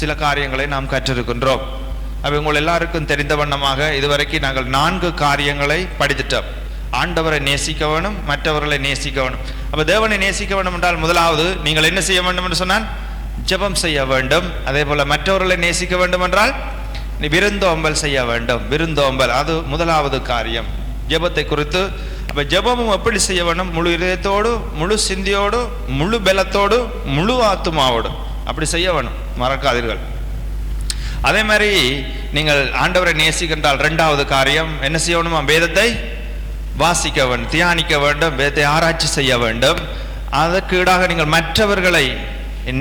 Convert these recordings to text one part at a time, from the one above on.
சில காரியங்களை நாம் கற்றிருக்கின்றோம். அப்ப உங்கள் எல்லாருக்கும் தெரிந்த வண்ணமாக இதுவரைக்கும் நாங்கள் 4 காரியங்களை படித்துட்டோம். ஆண்டவரை நேசிக்க வேணும், மற்றவர்களை நேசிக்க வேணும். அப்ப தேவனை நேசிக்க வேண்டும் என்றால் முதலாவது நீங்கள் என்ன செய்ய வேண்டும் என்று சொன்னால் ஜெபம் செய்ய வேண்டும். அதே போல மற்றவர்களை நேசிக்க வேண்டும் என்றால் நீ விருந்தோம்பல் செய்ய வேண்டும். விருந்தோம்பல் அது முதலாவது காரியம் ஜெபத்தை குறித்து. அப்ப ஜெபமும் எப்படி செய்ய வேண்டும்? முழு இதயத்தோடு, முழு சிந்தியோடு, முழு பலத்தோடு, முழு ஆத்துமாவோடு அப்படி செய்ய வேணும், மறக்காதீர்கள். அதே மாதிரி நீங்கள் ஆண்டவரை நேசிக்கின்றால் 2வது காரியம் என்ன செய்ய வேணுமா? வேதத்தை வாசிக்க வேண்டும், தியானிக்க வேண்டும், வேதத்தை ஆராய்ச்சி செய்ய வேண்டும். அதற்கு ஈடாக நீங்கள் மற்றவர்களை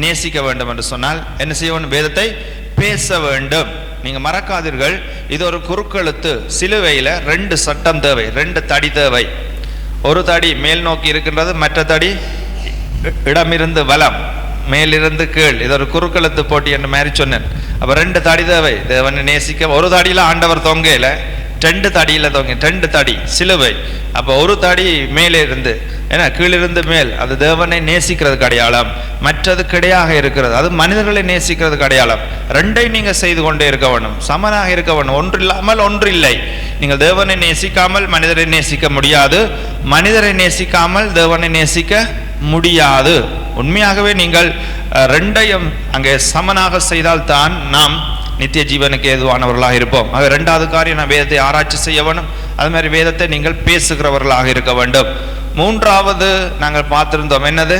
நேசிக்க வேண்டும் என்று சொன்னால் என்ன செய்ய வேண்டும்? வேதத்தை பேச வேண்டும். நீங்க மறக்காதீர்கள், இது ஒரு குறுக்கெழுத்து. சிலுவையில 2 சட்டம் தேவை, 2 தடி தேவை. ஒரு தடி மேல் நோக்கி இருக்கின்றது, மற்ற தடி இடமிருந்து வலம், மேலிருந்து கீழ். இது ஒரு குறுக்கெழுத்து போட்டி என்று மாதிரி சொன்னேன். அப்ப 2 தடி தேவை தேவனை நேசிக்க. ஒரு தடியில ஆண்டவர் தொங்கையில 2 தடியில தொங்க, 2 தடி சிலுவை. அப்ப ஒரு தடி மேலே இருந்து ஏன்னா கீழிருந்து மேல், அது தேவனை நேசிக்கிறதுக்கு அடையாளம். மற்றது கிடையாக இருக்கிறது, அது மனிதர்களை நேசிக்கிறதுக்கு அடையாளம். 2ஐயும் நீங்க செய்து கொண்டே இருக்க வேண்டும், சமனாக இருக்க வேண்டும். ஒன்று இல்லாமல் ஒன்று இல்லை. நீங்கள் தேவனை நேசிக்காமல் மனிதரை நேசிக்க முடியாது, மனிதரை நேசிக்காமல் தேவனை நேசிக்க முடியாது. உண்மையாகவே நீங்கள் 2ஐயும் அங்கே சமனாக செய்தால் தான் நாம் நித்திய ஜீவனுக்கு ஏதுவானவர்களாக இருப்போம். ஆக 2வது காரியம், நான் வேதத்தை ஆராய்ச்சி செய்ய வேண்டும். அது மாதிரி வேதத்தை நீங்கள் பேசுகிறவர்களாக இருக்க வேண்டும். 3வது நாங்கள் பார்த்திருந்தோம், என்னது?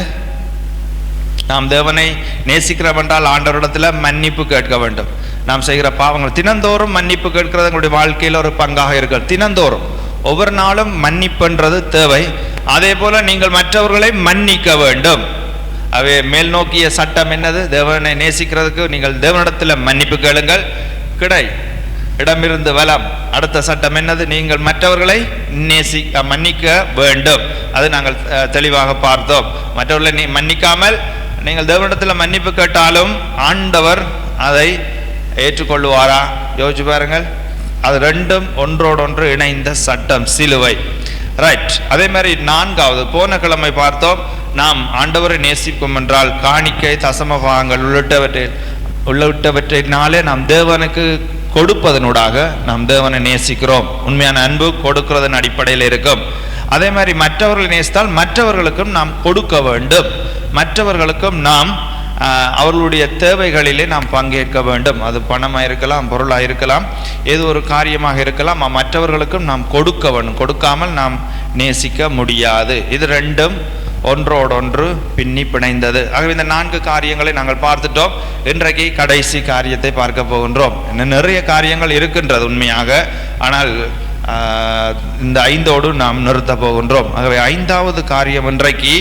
நாம் தேவனை நேசிக்கிறோம் என்றால் ஆண்டவரிடத்துல மன்னிப்பு கேட்க வேண்டும். நாம் செய்கிற பாவங்கள் தினந்தோறும் மன்னிப்பு கேட்கிறது எங்களுடைய வாழ்க்கையில் ஒரு பங்காக இருக்கிறது. தினந்தோறும் ஒவ்வொரு நாளும் மன்னிப்புன்றது தேவை. அதே போல நீங்கள் மற்றவர்களை மன்னிக்க வேண்டும். அவை மேல் நோக்கிய சட்டம் என்னது? தேவனை நேசிக்கிறதுக்கு நீங்கள் தேவனிடத்தில் மன்னிப்பு கேளுங்கள், கிடை இடமிருந்து வலம். அடுத்த சட்டம் என்னது? நீங்கள் மற்றவர்களை மன்னிக்க வேண்டும். அது நாங்கள் தெளிவாக பார்த்தோம். மற்றவர்களை மன்னிக்காமல் நீங்கள் தேவனிடத்தில் மன்னிப்பு கேட்டாலும் ஆண்டவர் அதை ஏற்றுக்கொள்வாரா? யோசிச்சு பாருங்கள். அது 2ம் ஒன்றோடொன்று இணைந்த சட்டம், சிலுவை. ரைட். அதே மாதிரி 4வது, போன கிழமை பார்த்தோம், நாம் ஆண்டவரை நேசிப்போம் என்றால் காணிக்கை, தசமபாகங்கள் உள்ளிட்டவற்றினாலே நாம் தேவனுக்கு கொடுப்பதனூடாக நாம் தேவனை நேசிக்கிறோம். உண்மையான அன்பு கொடுக்கிறதன் அடிப்படையில் இருக்கும். அதே மாதிரி மற்றவர்களை நேசித்தால் மற்றவர்களுக்கும் நாம் கொடுக்க வேண்டும். மற்றவர்களுக்கும் நாம் அவர்களுடைய தேவைகளிலே நாம் பங்கேற்க வேண்டும். அது பணமாக இருக்கலாம், பொருளாக இருக்கலாம், ஏதோ ஒரு காரியமாக இருக்கலாம். மற்றவர்களுக்கும் நாம் கொடுக்க வேண்டும். கொடுக்காமல் நாம் நேசிக்க முடியாது. இது 2ம் ஒன்றோடொன்று பின்னி பிணைந்தது. ஆகவே இந்த 4 காரியங்களை நாங்கள் பார்த்துட்டோம். இன்றைக்கு கடைசி காரியத்தை பார்க்க போகின்றோம். இன்னும் நிறைய காரியங்கள் இருக்கின்றது உண்மையாக, ஆனால் இந்த 5ஓடு நாம் நிறுத்த போகின்றோம். ஆகவே 5வது காரியம், இன்றைக்கு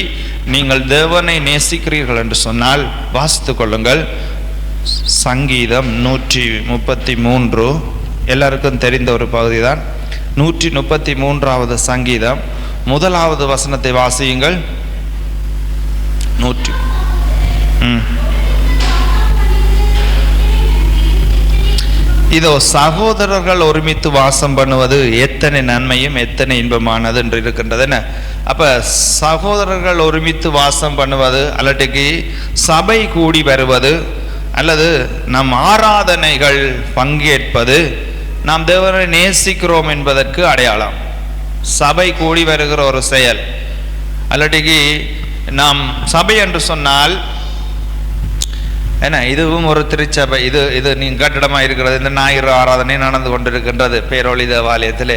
நீங்கள் தேவனை நேசிக்கிறீர்கள் என்று சொன்னால் வாசித்துக் கொள்ளுங்கள். சங்கீதம் 133, எல்லாருக்கும் தெரிந்த ஒரு பகுதி தான். 133வது சங்கீதம் 1வது வசனத்தை வாசியுங்கள். இதோ சகோதரர்கள் ஒருமித்து வாசம் பண்ணுவது எத்தனை நன்மையும் எத்தனை இன்பமானது என்று இருக்கின்றது. என்ன அப்ப சகோதரர்கள் ஒருமித்து வாசம் பண்ணுவது, அல்லது சபை கூடி வருவது, அல்லது நம் ஆராதனைகள் பங்கேற்பது நாம் தேவனை நேசிக்கிறோம் என்பதற்கு அடையாளம். சபை கூடி வருகிற ஒரு செயல், அல்லது நாம் சபை என்று சொன்னால் என்ன, இதுவும் ஒரு திருச்சபை. இது நீ கட்டிடமாக இருக்கிறது. இந்த ஞாயிறு ஆராதனை நடந்து கொண்டிருக்கின்றது பேரொளி தேவாலயத்திலே.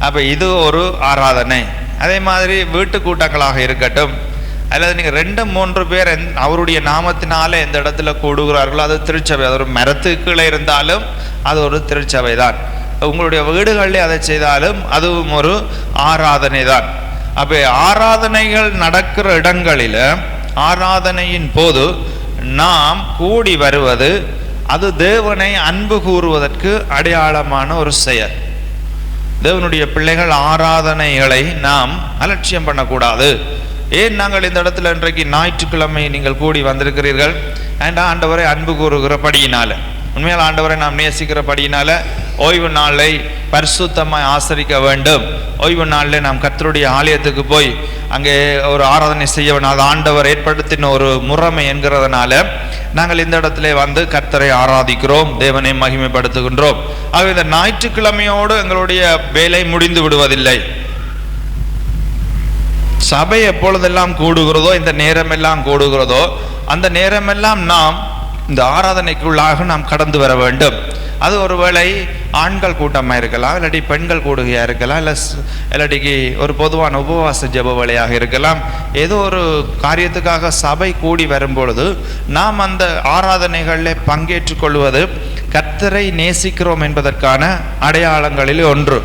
அப்போ இது ஒரு ஆராதனை. அதே மாதிரி வீட்டு கூட்டங்களாக இருக்கட்டும், அல்லது நீங்கள் 2-3 பேர் அவருடைய நாமத்தினாலே எந்த இடத்துல கூடுகிறார்களோ அது திருச்சபை. அது ஒரு மரத்துக்கு கீழே இருந்தாலும் அது ஒரு திருச்சபை தான். உங்களுடைய வீடுகளிலே அதை செய்தாலும் அதுவும் ஒரு ஆராதனை தான். அப்போ ஆராதனைகள் நடக்கிற இடங்களில் ஆராதனையின் போது நாம் கூடி வருவது, அது தேவனை அன்பு கூறுவதற்கு அடையாளமான ஒரு செயல். தேவனுடைய பிள்ளைகள் ஆராதனைகளை நாம் அலட்சியம் பண்ணக்கூடாது. ஏன் நாங்கள் இந்த இடத்துல இன்றைக்கு ஞாயிற்றுக்கிழமை நீங்கள் கூடி வந்திருக்கிறீர்கள்? ஆண்டவரை அன்பு கூறுகிறபடியினால உண்மையால் ஆண்டவரை நாம் நேசிக்கிறபடியினால ஓய்வு நாளை பரிசுத்தமாய் ஆசரிக்க வேண்டும். ஓய்வு நாளில் நாம் கர்த்தருடைய ஆலயத்துக்கு போய் அங்கே ஒரு ஆராதனை செய்ய வேண்டும். அது ஆண்டவர் ஏற்படுத்தின ஒரு முறைமை என்கிறதுனால நாங்கள் இந்த இடத்துல வந்து கர்த்தரை ஆராதிக்கிறோம், தேவனை மகிமைப்படுத்துகின்றோம். ஆகவே இந்த ஞாயிற்றுக்கிழமையோடு எங்களுடைய வேலை முடிந்து விடுவதில்லை. சபை எப்பொழுதெல்லாம் கூடுகிறதோ, இந்த நேரமெல்லாம் கூடுகிறதோ, அந்த நேரமெல்லாம் நாம் இந்த ஆராதனைக்குள்ளாக நாம் கடந்து வர வேண்டும். அது ஒருவேளை ஆண்கள் கூட்டமாக இருக்கலாம், இல்லாட்டி பெண்கள் கூடுகையாக இருக்கலாம், இல்லாட்டிக்கு ஒரு பொதுவான உபவாச ஜெப வேளையாக இருக்கலாம். ஏதோ ஒரு காரியத்துக்காக சபை கூடி வரும்பொழுது நாம் அந்த ஆராதனைகளில் பங்கேற்று கொள்வது கர்த்தரை நேசிக்கிறோம் என்பதற்கான அடையாளங்களில் ஒன்று.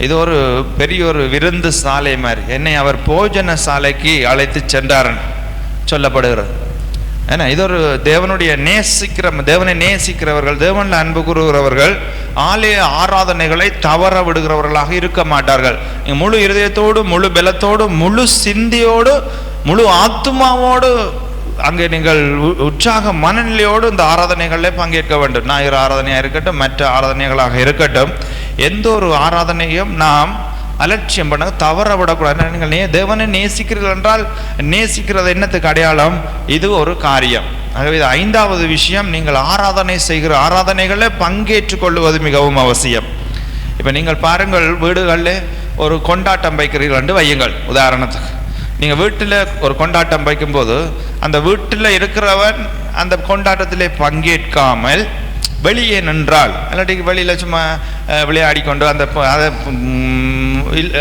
இது ஒரு பெரிய ஒரு விருந்து சாலை மாதிரி. என்னை அவர் போஜன சாலைக்கு அழைத்து சென்றார்ன்னு சொல்லப்படுகிறது. ஏன்னா இது ஒரு தேவனை நேசிக்கிறவர்கள், தேவனில் அன்பு கூறுகிறவர்கள் ஆலய ஆராதனைகளை தவற விடுகிறவர்களாக இருக்க மாட்டார்கள். முழு இருதயத்தோடு, முழு பலத்தோடு, முழு சிந்தியோடு, முழு ஆத்துமாவோடு அங்கே நீங்கள் உற்சாக மனநிலையோடு இந்த ஆராதனைகளில் பங்கேற்க வேண்டும். ஞாயிறு ஆராதனையாக இருக்கட்டும், மற்ற ஆராதனைகளாக இருக்கட்டும், எந்த ஒரு ஆராதனையும் நாம் அலட்சியம் பண்ண தவற விடக்கூடாது. நீங்கள் தேவனை நேசிக்கிறீர்கள் என்றால் நேசிக்கிறது என்னத்துக்கு அடையாளம்? இது ஒரு காரியம். ஆகவே இது 5வது விஷயம், நீங்கள் ஆராதனை செய்கிற ஆராதனைகளில் பங்கேற்று கொள்வது மிகவும் அவசியம். இப்போ நீங்கள் பாருங்கள், வீடுகளில் ஒரு கொண்டாட்டம் வைக்கிறீர்கள் என்று வையுங்கள். உதாரணத்துக்கு நீங்கள் வீட்டில் ஒரு கொண்டாட்டம் வைக்கும்போது அந்த வீட்டில் இருக்கிறவன் அந்த கொண்டாட்டத்திலே பங்கேற்காமல் வெளியே நின்றால், இல்லாட்டி வெளியில் சும்மா விளையாடி கொண்டு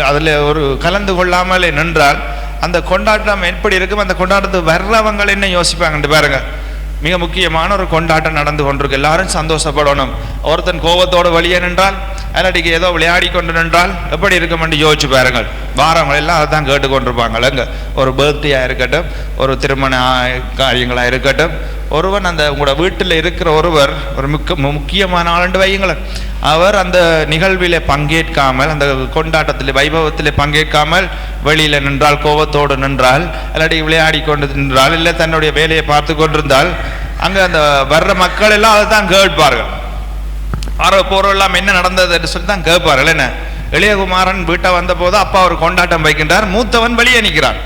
அதில் ஒரு கலந்து கொள்ளாமலே நின்றால் அந்த கொண்டாட்டம் எப்படி இருக்கும்? அந்த கொண்டாட்டத்துக்கு வர்றவங்க என்ன யோசிப்பாங்கன்னு பாருங்க. மிக முக்கியமான ஒரு கொண்டாட்டம் நடந்து கொண்டிருக்கு, எல்லாரும் சந்தோஷப்படணும். ஒருத்தன் கோபத்தோடு வெளியே நின்றால், இல்லாட்டிக்கு ஏதோ விளையாடி கொண்டு நின்றால் எப்படி இருக்குமென்று யோசிச்சு பாருங்கள். வாரங்கள் எல்லாம் அதை தான் கேட்டுக்கொண்டிருப்பாங்கள்ங்க. ஒரு பர்த்டேயாக இருக்கட்டும், ஒரு திருமண காரியங்களாக இருக்கட்டும், ஒருவன் அந்த உங்களோட வீட்டில் இருக்கிற ஒருவர் ஒரு முக்கியமான ஆளுண்டு வையுங்களேன், அவர் அந்த நிகழ்விலே பங்கேற்காமல், அந்த கொண்டாட்டத்தில் வைபவத்தில் பங்கேற்காமல் வெளியில் நின்றால், கோபத்தோடு நின்றால், இல்லாட்டி விளையாடி கொண்டு நின்றால், இல்லை தன்னுடைய வேலையை பார்த்து கொண்டிருந்தால், அங்கே அந்த வர்ற மக்கள் எல்லாம் அதை தான் கேட்பார்கள். போரெல்லாம் என்ன நடந்தது என்று சொல்லி தான் கேட்பார்கள். என்ன, இளையகுமாரன் வீட்டை வந்த போது அப்பா ஒரு கொண்டாட்டம் வைக்கின்றார், மூத்தவன் வெளியே நிற்கிறான்.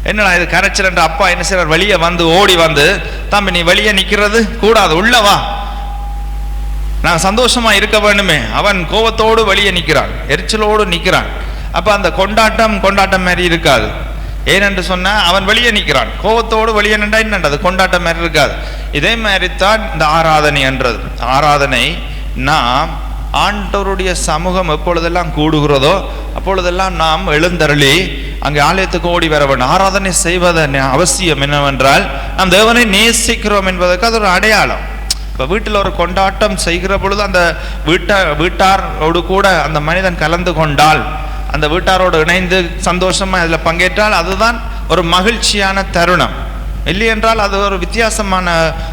என்னடா இது கரைச்சல் என்ற அப்பா என்ன செய்யறார்? வெளியே வந்து ஓடி வந்து, தம்பி நீ வெளியே நிற்கிறது கூடாது, உள்ளவா, நான் சந்தோஷமா இருக்க வேண்டுமே. அவன் கோபத்தோடு வெளியே நிற்கிறான், எரிச்சலோடு நிற்கிறான். அப்ப அந்த கொண்டாட்டம் மாதிரி இருக்காது. ஏனென்று சொன்னா அவன் வெளியே நிற்கிறான், கோபத்தோடு வெளியே நின்றா என்னது கொண்டாட்டம் மாதிரி இருக்காது. இதே மாதிரி தான் இந்த ஆராதனை என்றது. ஆராதனை நாம் ஆண்டவருடைய சமூகம் எப்பொழுதெல்லாம் கூடுகிறதோ அப்பொழுதெல்லாம் நாம் எழுந்தருளி அங்கே ஆலயத்துக்கு ஓடி வர வேண்டும். ஆராதனை செய்வதன் அவசியம் என்னவென்றால் நாம் தேவனை நேசிக்கிறோம் என்பதற்கு அது ஒரு அடையாளம். இப்போ வீட்டில் ஒரு கொண்டாட்டம் செய்கிற பொழுது அந்த வீட்டாரோடு கூட அந்த மனிதன் கலந்து கொண்டால், அந்த வீட்டாரோடு இணைந்து சந்தோஷமாக அதில் பங்கேற்றால் அதுதான் ஒரு மகிழ்ச்சியான தருணம். இல்லை என்றால் அது ஒரு வித்தியாசமான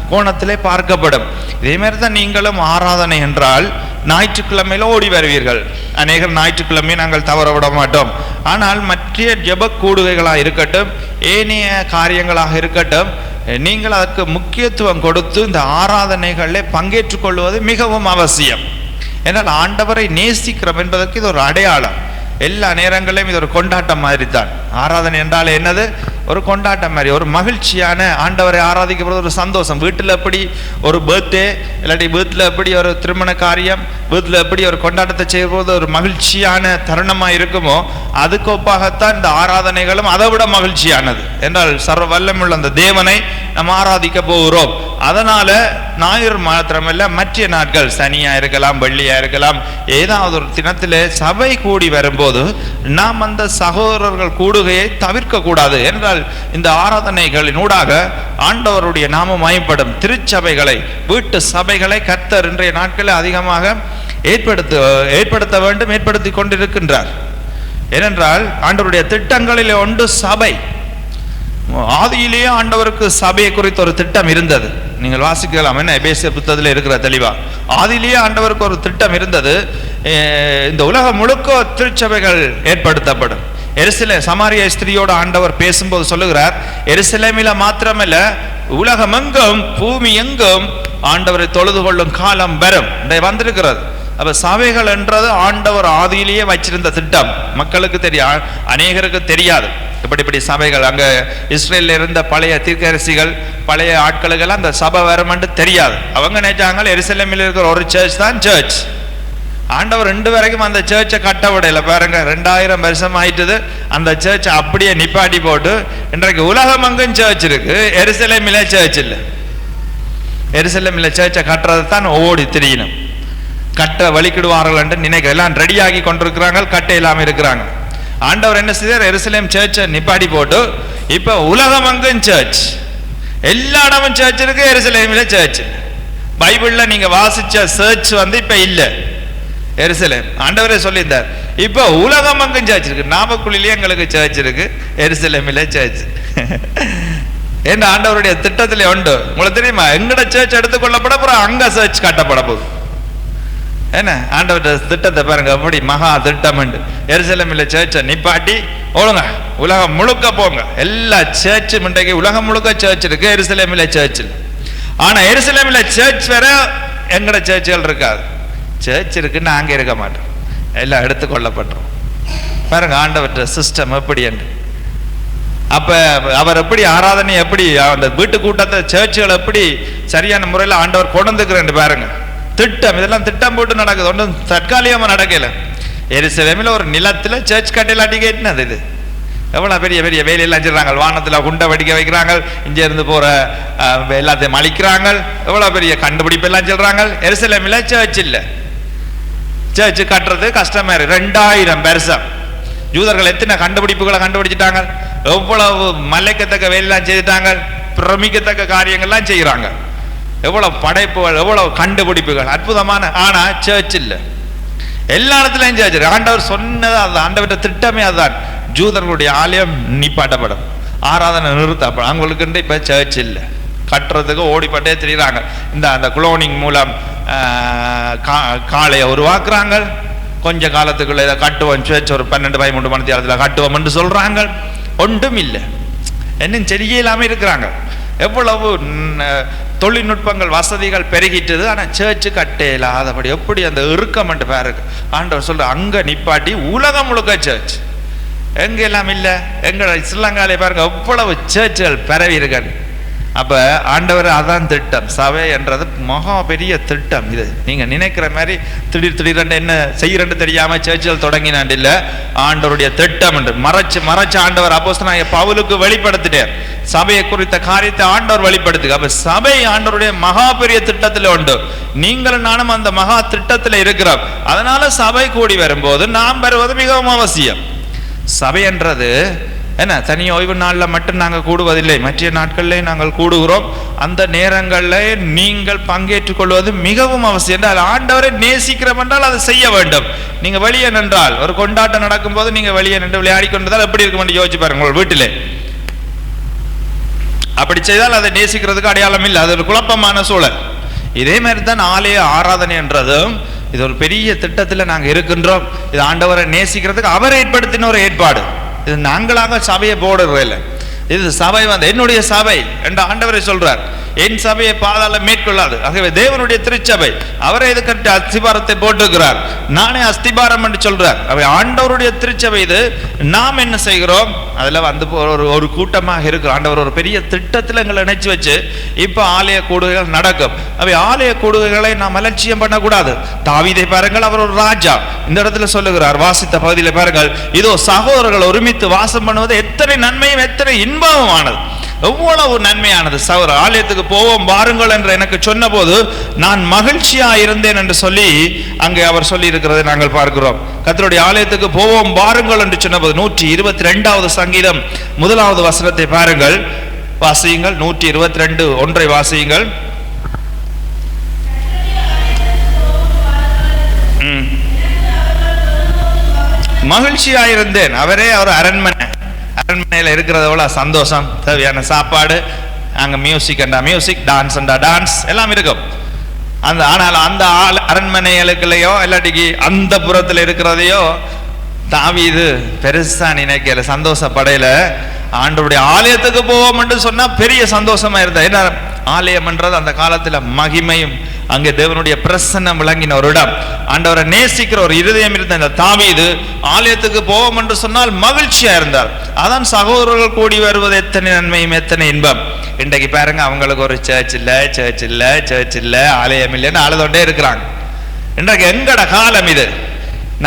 கோணத்திலே பார்க்கப்படும். இதே மாதிரி தான் நீங்களும் ஆராதனை என்றால் ஞாயிற்றுக்கிழமையில ஓடி வருவீர்கள். அநேகர் ஞாயிற்றுக்கிழமையை நாங்கள் தவற விட மாட்டோம். ஆனால் மற்ற ஜெப கூடுகைகளாக இருக்கட்டும், ஏனைய காரியங்களாக இருக்கட்டும், நீங்கள் அதற்கு முக்கியத்துவம் கொடுத்து இந்த ஆராதனைகளில் பங்கேற்றுக் கொள்வது மிகவும் அவசியம். ஏன்னால் ஆண்டவரை நேசிக்கிறோம் என்பதற்கு இது ஒரு அடையாளம். எல்லா நேரங்களிலும் இது ஒரு கொண்டாட்டம் மாதிரி தான். ஆராதனை என்றால் என்னது? ஒரு கொண்டாட்டம் மாதிரி, ஒரு மகிழ்ச்சியான, ஆண்டவரை ஆராதிக்கப்படுறது ஒரு சந்தோஷம். வீட்டில் எப்படி ஒரு பர்த்டே, இல்லாட்டி வீட்டில் எப்படி ஒரு திருமண காரியம், வீட்டில் எப்படி ஒரு கொண்டாட்டத்தை செய்யும்போது ஒரு மகிழ்ச்சியான தருணமாக இருக்குமோ, அதுக்கு ஒப்பாகத்தான் இந்த ஆராதனைகளும் அதை விட மகிழ்ச்சியானது. என்றால் சர்வ வல்லமுள்ள அந்த தேவனை நம்ம ஆராதிக்க போகிறோம். அதனால ஞாயிறு மாத்திரமல்ல, மற்ற நாட்கள் சனியா இருக்கலாம், வெள்ளியா இருக்கலாம், ஏதாவது ஒரு தினத்தில் சபை கூடி வரும்போது நாம் அந்த சகோதரர்கள் கூடுகையை தவிர்க்க கூடாது. என்றால் இந்த ஆராதனைகளினூடாக ஆண்டவருடைய நாமம் மகிமைப்படும். திருச்சபைகளை, வீட்டு சபைகளை கர்த்தர் இன்றைய நாட்களில் அதிகமாக ஏற்படுத்த வேண்டும், ஏற்படுத்தி கொண்டிருக்கின்றார். ஏனென்றால் ஆண்டவருடைய திட்டங்களிலே ஒன்று சபை. ஆதியிலேயே ஆண்டவருக்கு சபையை குறித்த ஒரு திட்டம் இருந்தது. நீங்கள் வாசிக்கலாம், என்ன எபேசியர் புத்தகத்தில் இருக்கிற தெளிவா. ஆதியிலேயே ஆண்டவருக்கு ஒரு திட்டம் இருந்தது. இந்த உலகம் முழுக்க திருச்சபைகள் ஏற்படுத்தப்படும். எருசலேம் சமாரிய ஸ்திரியோட ஆண்டவர் பேசும்போது சொல்லுகிறார், எருசலேமில மாத்திரமல்ல உலகம் எங்கும், பூமி எங்கும் ஆண்டவரை தொழுது கொள்ளும் காலம் வரும் வந்திருக்கிறது. அப்ப சபைகள் என்றது ஆண்டவர் ஆதியிலேயே வச்சிருந்த திட்டம். மக்களுக்கு தெரியும், அநேகருக்கு தெரியாது. இப்படி சபைகள் அங்க இஸ்ரேல்ல இருந்த பழைய தீர்க்கதரிசிகள் பழைய ஆட்களுக்கெல்லாம் அந்த சபை வருமென்று தெரியாது. அவங்க நினைச்சாங்க எருசலேமில் இருக்கிற ஒரு சர்ச் தான் சர்ச். ஆண்டவர் 2 வரைக்கும் அந்த சர்ச்சை கட்ட விடையில பாருங்க. 2000 வருஷம் ஆயிட்டுது. அந்த சர்ச்சை அப்படியே நிப்பாட்டி போட்டு இன்றைக்கு உலகம் அங்கும் சர்ச் இருக்கு, எருசலேமில சர்ச் இல்லை. எருசலேமில சர்ச்சை கட்டுறது தான் ஓடி தெரியணும். கட்ட வலிக்கிடுவார்கள் என்று நினைக்க எல்லாம் ரெடியாகி கொண்டிருக்கிறாங்க, கட்ட இல்லாம இருக்கிறாங்க. ஆண்டவர் என்ன செய்தார்? எருசலேம் சர்ச்சை நிப்பாட்டி போட்டு இப்ப உலகம் அங்கும் சர்ச், எல்லா இடமும் சர்ச் இருக்கு, எருசலேமில சர்ச். பைபிள்ல நீங்க வாசிச்ச சர்ச் இப்ப இல்ல எருசலேம். ஆண்டவரே சொல்லியிருந்தார் இப்ப உலகம் அங்கும் சர்ச் இருக்கு. நாமக்குள்ளிலேயே எங்களுக்கு சர்ச் இருக்கு, எருசலேமில சர்ச். என்ன ஆண்டவருடைய திட்டத்திலே உண்டு. உங்களுக்கு தெரியுமா? எங்கட சர்ச் எடுத்துக்கொள்ளப்பட அப்புறம் அங்க சர்ச் கட்டப்பட போகுது. என்ன ஆண்டவருடைய திட்டத்தை பாருங்க, எப்படி மகா திட்டம். எருசலேமில் சர்ச்சை நிப்பாட்டி ஒழுங்க உலகம் முழுக்க போங்க. எல்லா சர்ச்சும் இன்றைக்கு உலகம் முழுக்க சர்ச் இருக்கு, எருசலேமில் சர்ச் இல்லை. ஆனா எருசலேமில் சர்ச் வேற, எங்கட சர்ச்சுகள் இருக்காது. சர்ச் இருக்குன்னு அங்கே இருக்க மாட்டோம், எல்லாம் எடுத்துக்கொள்ளப்பட்டோம். பாருங்க ஆண்டவருடைய சிஸ்டம் எப்படி என்று. அப்ப அவர் எப்படி ஆராதனை, எப்படி அந்த வீட்டு கூட்டத்தை சர்ச்சுகள் எப்படி சரியான முறையில் ஆண்டவர் கொண்டு வந்துக்கிறேன் பாருங்க. திட்டம், இதெல்லாம் திட்டம் போட்டு நடக்குது, ஒன்றும் தற்காலிகமா நடக்கல. எருசலேமில் ஒரு நிலத்துல சர்ச் கட்டலாட்டி கேட்டினது. இது எவ்வளவு பெரிய பெரிய வேலையெல்லாம் செய்றாங்க. வானத்துல குண்டை வெடிக்க வைக்கிறாங்க, இங்க இருந்து போற எல்லாத்தையும் அழிக்கிறாங்க. எவ்வளவு பெரிய கண்டுபிடிப்பு எல்லாம் சொல்றாங்க. எருசலேமில் சர்ச் இல்ல. சர்ச் கட்டுறது கஷ்டமா இருக்கு. 2000 வருஷம் யூதர்கள் எத்தனை கண்டுபிடிப்புகளை கண்டுபிடிச்சிட்டாங்க, எவ்வளவு மலைக்கத்தக்க வேலையெல்லாம் செய்துட்டாங்க, பிரமிக்கத்தக்க காரியங்கள்லாம் செய்யறாங்க. எவ்வளவு படைப்புகள், எவ்வளவு கண்டுபிடிப்புகள், அற்புதமான. ஆனா சர்ச் இல்ல. எல்லா இடத்துலயும் சர்ச். ஆண்டவர் சொன்னது அதுதான், ஆண்டவர் திட்டமே அதுதான். ஜூதர்களுடைய ஆலயம் நிப்பாட்டப்படும், ஆராதனை நிறுத்தப்படும். அவங்களுக்கு இப்ப சர்ச் இல்ல, கட்டுறதுக்கு ஓடிப்பட்டே தெரியுறாங்க. இந்த அந்த குளோனிங் மூலம் காளையை உருவாக்குறாங்க. கொஞ்ச காலத்துக்குள்ள இதை கட்டுவோம், சர்ச் ஒரு 12-13 மணி நேரத்தில் கட்டுவோம் என்று சொல்றாங்க. ஒன்றும் இல்லை, இன்னும் சரியே இல்லாம இருக்கிறாங்க. எவ்வளவு தொழில்நுட்பங்கள் வசதிகள் பெருகிட்டது, ஆனா சர்ச்சு கட்டையில்லாதபடி எப்படி அந்த இறுக்கம் என்று பாருங்க. ஆண்டவர் சொல்ற அங்க நிப்பாட்டி உலகம் முழுக்க சர்ச். எங்க எல்லாம் இல்ல, எங்க ஸ்ரீலங்காலே பாருங்க எவ்வளவு சர்ச்சுகள் பரவி இருக்காங்க. அப்ப ஆண்டவர் அதான் திட்டம். சபை என்றது மகா பெரிய திட்டம். இது நீங்க நினைக்கிற மாதிரி திடீர் என்ன செய்யறன்னு தெரியாம சர்ச்சுகள் தொடங்கினான் இல்ல. ஆண்டவருடைய திட்டம் என்று மறைச்சு ஆண்டவர் அப்போஸ்தலனாகிய பவுலுக்கு வெளிப்படுத்திட்டார். சபையை குறித்த காரியத்தை ஆண்டவர் வெளிப்படுத்து. அப்ப சபை ஆண்டவருடைய மகா பெரிய திட்டத்துல உண்டு. நீங்களும் நானும் அந்த மகா திட்டத்துல இருக்கிறோம். அதனால சபை கூடி வரும்போது நாம் வருவது மிகவும் அவசியம். சபை என்றது என்ன தனி ஓய்வு நாளில் மட்டும் நாங்கள் கூடுவதில்லை, மற்ற நாட்களிலே நாங்கள் கூடுகிறோம். அந்த நேரங்களில் நீங்கள் பங்கேற்றுக் கொள்வது மிகவும் அவசியம். என்றால் ஆண்டவரை நேசிக்கிறோம் என்றால் அதை செய்ய வேண்டும். நீங்க வெளியே நின்றால், ஒரு கொண்டாட்டம் நடக்கும் போது நீங்க வெளியே நின்று விளையாடி கொண்டதால் எப்படி இருக்கும் என்று யோசிச்சு பாருங்க. உங்கள் வீட்டிலே அப்படி செய்தால் அதை நேசிக்கிறதுக்கு அடையாளம் இல்லை, அது ஒரு குழப்பமான சூழல். இதே மாதிரி தான் ஆலய ஆராதனை என்றதும் இது ஒரு பெரிய திட்டத்தில் நாங்கள் இருக்கின்றோம். இது ஆண்டவரை நேசிக்கிறதுக்கு அவர் ஏற்படுத்தின ஒரு ஏற்பாடு. இது நாங்களாக சபையை போடுறதில்லை. இது சபை என்னுடைய சபை என்று ஆண்டவரை சொல்றார். என் சபையை பாதாளம் மேற்கொள்ளாது. ஆகவே தேவனுடைய திருச்சபை அவரை இது கட்டி அஸ்திபாரத்தை போட்டுக்கிறார். நானே அஸ்திபாரம் என்று சொல்றார். அவை ஆண்டவருடைய திருச்சபை. இது நாம் என்ன செய்கிறோம், அதுல ஒரு கூட்டமாக இருக்கிறோம். ஆண்டவர் ஒரு பெரிய திட்டத்தில் எங்களை நினைச்சு வச்சு இப்ப ஆலய கூடுகைகள் நடக்கும். அவை ஆலய கூடுகைகளை நாம் அலட்சியம் பண்ணக்கூடாது. தாவீதை பாருங்கள், அவர் ஒரு ராஜா. இந்த இடத்துல சொல்லுகிறார், வாசித்த பகுதியில் பாருங்கள், இதோ சகோதரர்கள் ஒருமித்து வாசம் பண்ணுவது எத்தனை நன்மையும் எத்தனை இன்பமும் ஆனது, எவ்வளவு நன்மையானது. சகோதரர் ஆலயத்துக்கு போவோம் வாருங்கள் என்று எனக்கு சொன்ன போது நான் மகிழ்ச்சியா இருந்தேன் என்று சொல்லி அங்கே அவர் சொல்லி இருக்கிறதை நாங்கள் பார்க்கிறோம். கர்த்தருடைய ஆலயத்துக்கு போவோம் வாருங்கள் என்று சொன்ன போது 122வது சங்கீதம் 1வது வசனத்தை பாருங்கள், வாசியுங்கள். 122 1 வாசியுங்கள். மகிழ்ச்சியாயிருந்தேன். அவரே அவர் அரண்மனையில் இருக்கிறத விட சந்தோஷம், தேவையான சாப்பாடு, அங்க மியூசிக் டான்ஸ் டான்ஸ் எல்லாம் இருக்கும். ஆனால் அந்த அரண்மனைகளுக்குள்ளேயோ இல்லாட்டிக்கு அந்த புறத்தில் இருக்கிறதையோ தாவீது பெருசா நினைக்கல, சந்தோஷப்படையில. ஆண்டவருடைய ஆலயத்துக்கு போவோம் என்று சொன்னா பெரிய சந்தோஷமா இருந்தா. ஏன்னா ஆலயம் என்றது அந்த காலத்துல மகிமையும் அங்கே தேவனுடைய பிரசன்னம் விளங்கின ஒரு இடம். ஆண்டவரை நேசிக்கிற ஒரு இருதயம் இருந்த இந்த தாவீது ஆலயத்துக்கு போவோம் என்று சொன்னால் மகிழ்ச்சியா இருந்தார். அதான் சகோதரர்கள் கூடி வருவது எத்தனை நன்மையும் எத்தனை இன்பம். இன்றைக்கு பாருங்க, அவங்களுக்கு ஒரு சர்ச் இல்ல ஆலயம் இல்லைன்னு அழுதொண்டே இருக்கிறாங்க. இன்றைக்கு எங்கட காலம் இது.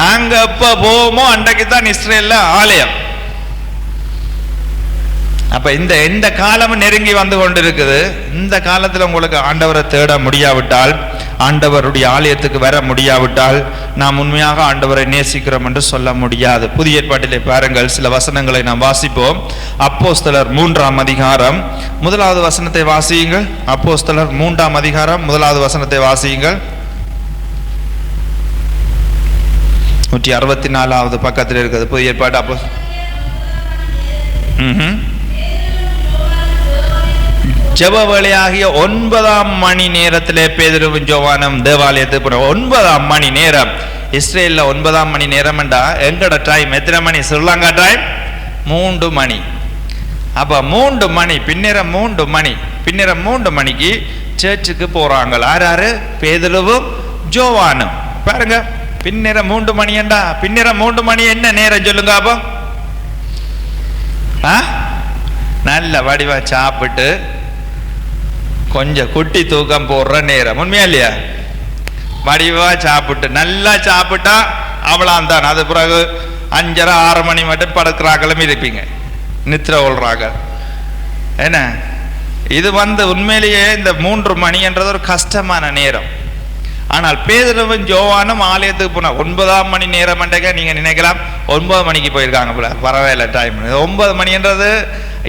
நாங்க எப்ப போவோமோ அன்றைக்கு தான் இஸ்ரேல்ல ஆலயம். அப்ப இந்த காலம் நெருங்கி வந்து கொண்டிருக்குது. இந்த காலத்துல உங்களுக்கு ஆண்டவரை தேட முடியாவிட்டால், ஆண்டவருடைய ஆலயத்துக்கு வர முடியாவிட்டால், நாம் உண்மையாக ஆண்டவரை நேசிக்கிறோம் என்று சொல்ல முடியாது. புதிய ஏற்பாட்டிலே பாருங்கள், சில வசனங்களை நாம் வாசிப்போம். அப்போஸ்தலர் 3ஆம் அதிகாரம் 1வது வசனத்தை வாசியுங்கள். அப்போஸ்தலர் 3ஆம் அதிகாரம் 1வது வசனத்தை வாசியுங்கள். 164வது பக்கத்தில் இருக்குது புதிய ஏற்பாடு. அப்போ ஜெப வேளையாகிய 9ஆம் மணி நேரத்திலே பேதுருவும் யோவானும் தேவாலயத்துக்கு போன 9ஆம் மணி நேரம். இஸ்ரேல்ல 9ஆம் மணி நேரம் என்றா எங்கட டைம் எத்தனை மணி? ஸ்ரீலங்கா டைம் 3 மணி. அப்ப 3 மணி பின்னேரம் 3 மணிக்கு சர்ச்சுக்கு போறாங்க. யாரு? பேதுருவும் யோவானும். பாருங்க, பின்னேரம் 3 மணி என்றா பின்னேரம் 3 மணி என்ன நேரம் சொல்லுங்க. அப்போ நல்ல வடிவா சாப்பிட்டு கொஞ்சம் குட்டி தூக்கம் போடுற நேரம். உண்மையா இல்லையா? வடிவா சாப்பிட்டு நல்லா சாப்பிட்டா அவளாந்தான். அது பிறகு 5:30-6 மணி மட்டும் படுக்கிறாங்களும் இருப்பீங்க, நித்திர கொள்றாங்க. என்ன இது உண்மையிலேயே இந்த 3 மணின்றது ஒரு கஷ்டமான நேரம். ஆனால் பேதுருவும் யோவானும் ஆலயத்துக்கு போனா 9ஆம் மணி நேரம் அன்றைக்கு நீங்க நினைக்கலாம் 9 மணிக்கு போயிருக்காங்க போல. பரவாயில்ல, டைம் 9 மணின்றது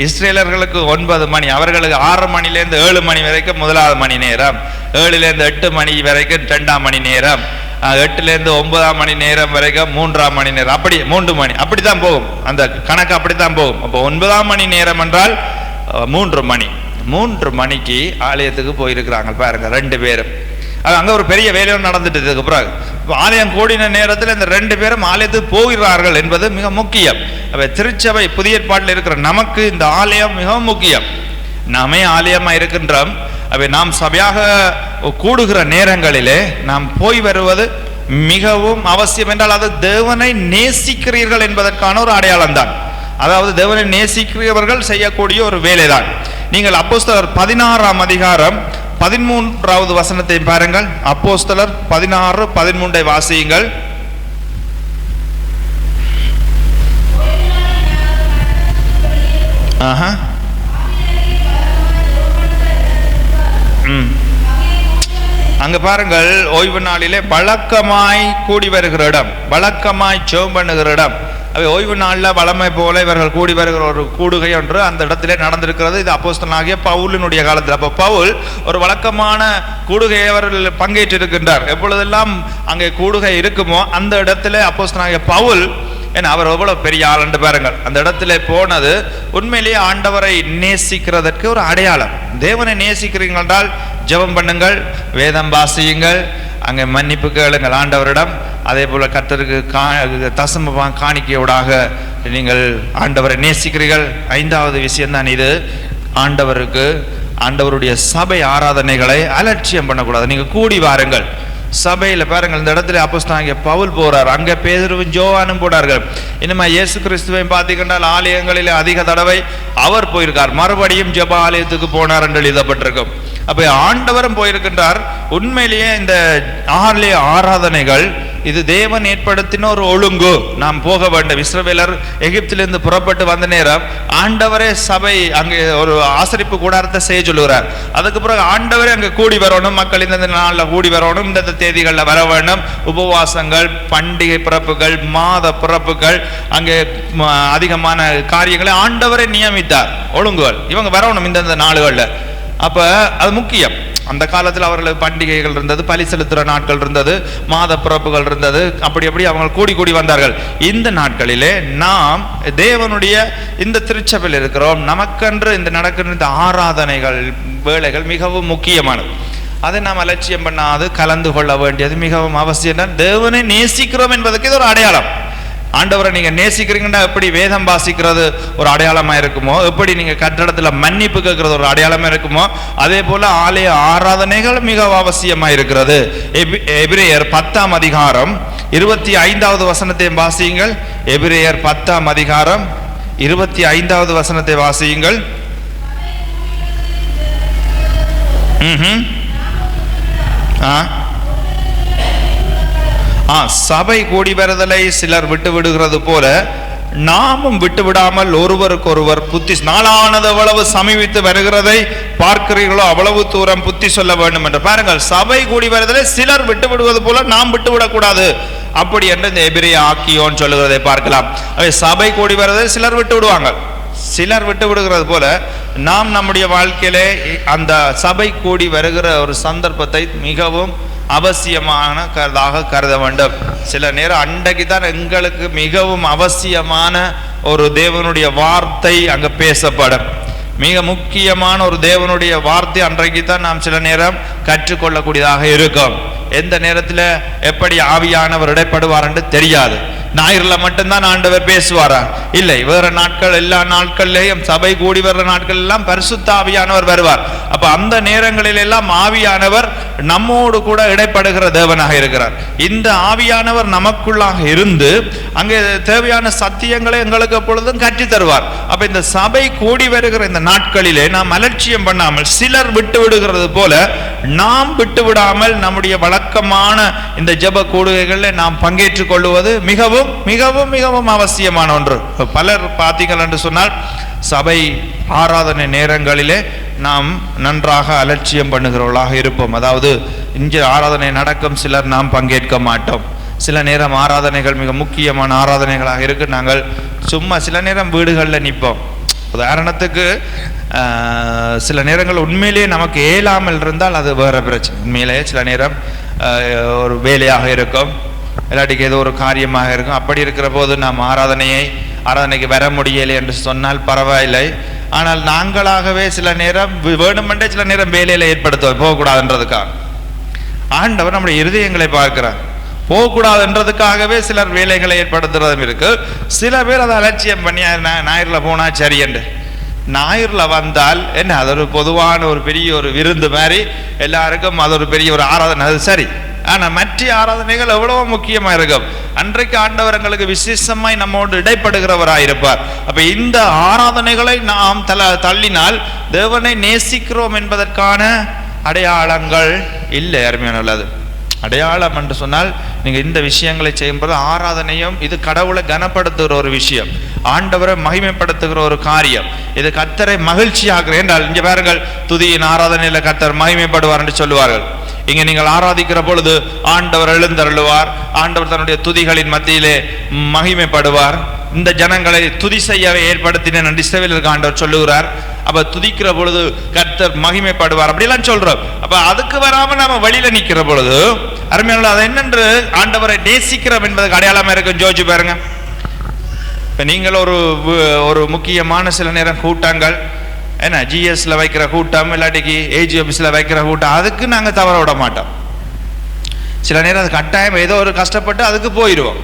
இஸ்ரேலர்களுக்கு 9 மணி, அவர்களுக்கு 6 மணிலேருந்து 7 மணி வரைக்கும் 1வது மணி நேரம், 7லேருந்து 8 மணி வரைக்கும் 2ஆம் மணி நேரம், 8லேருந்து 9ஆம் மணி நேரம் வரைக்கும் 3ஆம் மணி நேரம், அப்படி 3 மணி அப்படித்தான் போகும். அந்த கணக்கு அப்படித்தான் போகும். அப்போ 9ஆம் மணி நேரம் என்றால் 3 மணி. 3 மணிக்கு ஆலயத்துக்கு போயிருக்கிறாங்க பாருங்க 2 பேரும். அங்க ஒரு பெரிய வேலையும் நடந்துட்டு இதுக்கு பிறகு ஆலயம் கூடின நேரத்தில் இந்த 2 பேரும் ஆலயத்துக்கு போகிறார்கள் என்பது மிக முக்கியம். திருச்சபை புதிய ஏற்பாட்டில் இருக்கிற நமக்கு இந்த ஆலயம் மிகவும் முக்கியம். நாமே ஆலயமா இருக்கின்றோம். நாம் சபையாக கூடுகிற நேரங்களிலே நாம் போய் வருவது மிகவும் அவசியம். என்றால் அது தேவனை நேசிக்கிறீர்கள் என்பதற்கான ஒரு அடையாளம் தான். அதாவது தேவனை நேசிக்கிறவர்கள் செய்யக்கூடிய ஒரு வேலைதான். நீங்கள் அப்போஸ்தலர் 16ஆம் அதிகாரம் 13வது வசனத்தை பாருங்கள். அப்போஸ்தலர் 16:13 வாசியுங்கள். அங்க பாருங்கள், ஓய்வு நாளிலே வழக்கமாய் கூடி வருகிற இடம், வழக்கமாய் ஜெபம் பண்ணுகிற இடம். ஓய்வு நாளில் வளமை போல இவர்கள் கூடி வருகிற ஒரு கூடுகை ஒன்று அந்த இடத்திலே நடந்திருக்கிறது. இது அப்போஸ்தலனாகிய பவுலினுடைய காலத்தில். அப்போ பவுல் ஒரு வழக்கமான கூடுகையை அவர்கள் பங்கேற்றிருக்கின்றார். எப்பொழுதெல்லாம் அங்கே கூடுகை இருக்குமோ அந்த இடத்துல அப்போஸ்தலனாகிய பவுல், ஏன்னா அவர் எவ்வளவு பெரிய ஆளுண்டு பாருங்கள், அந்த இடத்துல போனது உண்மையிலேயே ஆண்டவரை நேசிக்கிறதற்கு ஒரு அடையாளம். தேவனை நேசிக்கிறீர்கள் என்றால் ஜெபம் பண்ணுங்கள், வேதம் வாசியுங்கள், அங்கே மன்னிப்பு கேளுங்கள் ஆண்டவரிடம். அதே போல கர்த்தருக்கு தசம காணிக்கையோடாக நீங்கள் ஆண்டவரை நேசிக்கிறீர்கள். 5வது விஷயம் தான் இது. ஆண்டவருடைய சபை ஆராதனைகளை அலட்சியம் பண்ணக்கூடாது. நீங்க கூடி வாருங்கள். சபையில பாருங்கள், இந்த இடத்துல அப்போஸ்தலனாகிய பவுல் போறார், அங்க பேதுருவும் யோவானும் போனார்கள். இனிமே இயேசு கிறிஸ்துவை பார்த்தீங்கன்றால் ஆலயங்களிலே அதிக தடவை அவர் போயிருக்கார், மறுபடியும் ஜெப ஆலயத்துக்கு போனார் என்று எழுதப்பட்டிருக்கும். அப்ப ஆண்டவரும் போயிருக்கின்றார். உண்மையிலேயே இந்த ஆலய ஆராதனைகள் இது தேவன் ஏற்படுத்தின ஒரு ஒழுங்கு. நாம் போக வேண்டும். இஸ்ரவேலர் எகிப்திலிருந்து புறப்பட்டு வந்த நேரம் ஆண்டவரே சபை அங்கே ஒரு ஆசரிப்பு கூடாரத்தை செய்ய சொல்லுகிறார். அதுக்கு பிறகு ஆண்டவரே அங்கே கூடி வரணும், மக்கள் இந்த நாளில் கூடி வரணும், இந்த தேதிகளில் வர வேண்டும். உபவாசங்கள், பண்டிகை பிறப்புகள், மாத பிறப்புகள், அங்கே அதிகமான காரியங்களை ஆண்டவரை நியமித்தார், ஒழுங்குகள். இவங்க வரணும் இந்த நாளுகளில். அப்ப அது முக்கியம். அந்த காலத்தில் அவர்களுக்கு பண்டிகைகள் இருந்தது, பலி செலுத்துகிற நாட்கள் இருந்தது, மாத பிறப்புகள் இருந்தது. அப்படி அவங்க கூடி வந்தார்கள். இந்த நாட்களிலே நாம் தேவனுடைய இந்த திருச்சபையில் இருக்கிறோம். நமக்கென்று இந்த நடக்கின்ற இந்த ஆராதனைகள் வேளைகள் மிகவும் முக்கியமானது. அதை நாம் அலட்சியம் பண்ணாது கலந்து கொள்ள வேண்டியது மிகவும் அவசியம். தேவனை நேசிக்கிறோம் என்பதற்கு இது ஒரு அடையாளம். ஆண்டவரை நீங்க நேசிக்கிறீங்கன்னா எப்படி வேதம் வாசிக்கிறது ஒரு அடையாளமா இருக்குமோ, எப்படி நீங்க கட்டடத்துல மன்னிப்பு கேட்கறது ஒரு அடையாளமா இருக்குமோ, அதே போல ஆலய ஆராதனைகள் மிக அவசியமா இருக்கிறது. எபிரேயர் 10ஆம் அதிகாரம் 25வது வசனத்தை வாசியுங்கள். எபிரேயர் 10ஆம் அதிகாரம் 25வது வசனத்தை வாசியுங்கள். சபை கூடி வருதலை சிலர் விட்டு விடுகிறது போல நாமும் விட்டு விடாமல் ஒருவருக்கொருவர் புத்தி, நாளானது எவ்வளவு சமீபித்து வருகிறதை பார்க்கிறீர்களோ அவ்வளவு தூரம் புத்தி சொல்ல வேண்டும் என்று. பாருங்கள், சபை கூடி வருதலை சிலர் விட்டு விடுவது போல நாம் விட்டு விடக்கூடாது அப்படி என்று இந்த எபிரேய ஆக்கியோன் சொல்லுகிறதை பார்க்கலாம். சபை கூடி வருவதை சிலர் விட்டு விடுவாங்க, சிலர் விட்டு விடுகிறது போல நாம் நம்முடைய வாழ்க்கையிலே அந்த சபை கூடி வருகிற ஒரு சந்தர்ப்பத்தை மிகவும் அவசியமானதாக கருத வேண்டும். சில நேரம் அன்றைக்கு தான் எங்களுக்கு மிகவும் அவசியமான ஒரு தேவனுடைய வார்த்தை அங்க பேசப்படும். மிக முக்கியமான ஒரு தேவனுடைய வார்த்தை அன்றைக்கு தான் நாம் சில நேரம் கற்றுக்கொள்ளக்கூடியதாக இருக்கும். எந்த நேரத்தில் எப்படி ஆவியானவர் இடைப்படுவார் என்று தெரியாது. ஞாயிறுல மட்டும்தான் ஆண்டவர் பேசுவாரா? இல்லை, வேற நாட்கள் எல்லா நாட்கள்லேயும் சபை கூடி வர்ற நாட்கள் எல்லாம் பரிசுத்த ஆவியானவர் வருவார். அப்ப அந்த நேரங்களில் எல்லாம் ஆவியானவர் நம்மோடு கூட இடைப்படுகிற தேவனாக இருக்கிறார். இந்த ஆவியானவர் நமக்குள்ளாக இருந்து அங்கே தேவையான சத்தியங்களை எங்களுக்கு எப்பொழுதும் கற்றுத் தருவார். அப்ப இந்த சபை கூடி வருகிற இந்த நாட்களிலே நாம் அலட்சியம் பண்ணாமல், சிலர் விட்டு விடுகிறது போல நாம் விட்டு விடாமல் நம்முடைய வழக்கமான இந்த ஜெப கூடுகைகளில் நாம் பங்கேற்றுக் கொள்வது மிகவும் மிகவும் மிகவும் அவசியமான ஒன்று. பலர் பார்த்தீர்கள் என்று சொன்னால் சபை ஆராதனை நேரங்களிலே நாம் நன்றாக அலட்சியம் பண்ணுகிறவர்களாக இருப்போம். அதாவது இங்கே ஆராதனை நடக்கும், சிலர் நாம் பங்கேற்க மாட்டோம். சில நேரம் ஆராதனைகள் மிக முக்கியமான ஆராதனைகளாக இருக்கு, நாங்கள் சும்மா சில நேரம் வீடுகளில் நிற்போம். உதாரணத்துக்கு சில நேரங்கள் உண்மையிலேயே நமக்கு இயலாமல் இருந்தால் அது வேற பிரச்சனை. உண்மையிலேயே சில நேரம் ஒரு வேலையாக இருக்கும், இல்லாட்டிக்கு ஏதோ ஒரு காரியமாக இருக்கும். அப்படி இருக்கிற போது நாம் ஆராதனைக்கு வர முடியலை என்று சொன்னால் பரவாயில்லை. ஆனால் நாங்களாகவே சில நேரம் வேணுமென்றே சில நேரம் வேலையில ஏற்படுத்துவோம், போகக்கூடாதுன்றதுக்காக. ஆண்டவர் நம்முடைய இருதயங்களை பார்க்கிறார். போகக்கூடாதுன்றதுக்காகவே சிலர் வேலைகளை ஏற்படுத்துறதும் இருக்கு. சில பேர் அதை அலட்சியம் பண்ணி ஞாயிறுல போனா சரி என்று. ஞாயிறுல வந்தால் என்ன, அது ஒரு பொதுவான ஒரு பெரிய ஒரு விருந்து மாதிரி எல்லாருக்கும் அது ஒரு பெரிய ஒரு ஆராதனை, அது சரி. ஆனா மற்ற ஆராதனைகள் எவ்வளவு முக்கியமா இருக்கும். அன்றைக்கு ஆண்டவர் எங்களுக்கு விசேஷமாய் நம்மோடு இடைப்படுகிறவராயிருப்பார். அப்ப இந்த ஆராதனைகளை நாம் தள்ளினால் தேவனை நேசிக்கிறோம் என்பதற்கான அடையாளங்கள் இல்லை. அருமையானது அடையாளம் என்று சொன்னால் நீங்க இந்த விஷயங்களை செய்யும்போது ஆராதனையும் இது கடவுளை கனப்படுத்துகிற ஒரு விஷயம், ஆண்டவரை மகிமைப்படுத்துகிற ஒரு காரியம். இது கர்த்தரை மகிழ்ச்சியாகிற என்றால் இங்க பாருங்கள், துதியின் ஆராதனையில கர்த்தர் மகிமைப்படுவார் என்று சொல்லுவார்கள். இங்க நீங்கள் ஆராதிக்கிற பொழுது ஆண்டவர் எழுந்தருளுவார், ஆண்டவர் தன்னுடைய துதிகளின் மத்தியிலே மகிமைப்படுவார். இந்த ஜனங்களை துதி செய்யவே ஏற்படுத்தினேன் என்று இஸ்ரவேலுக்கு ஆண்டவர் சொல்லுகிறார். அப்ப துதிக்கிற பொழுது கர்த்தர் மகிமைப்படுவார் அப்படிலாம் சொல்றோம். அப்ப அதுக்கு வராம நம்ம வழியில நிக்கிற பொழுது அருமையான அது என்னென்று ஆண்டவரை நேசிக்கிறோம் என்பதுக்கு அடையாளமா இருக்கும். ஜோதிச்சு பாருங்க, இப்ப நீங்கள் ஒரு முக்கியமான சில நேரம் கூட்டங்கள் என்ன ஜிஎஸ்ல வைக்கிற கூட்டம், இல்லாட்டிக்கு ஏஜிஎம்ஸ்ல வைக்கிற கூட்டம், அதுக்கு நாங்க தவற விட மாட்டோம். சில நேரம் அது கட்டாயம் ஏதோ ஒரு கஷ்டப்பட்டு அதுக்கு போயிடுவோம்.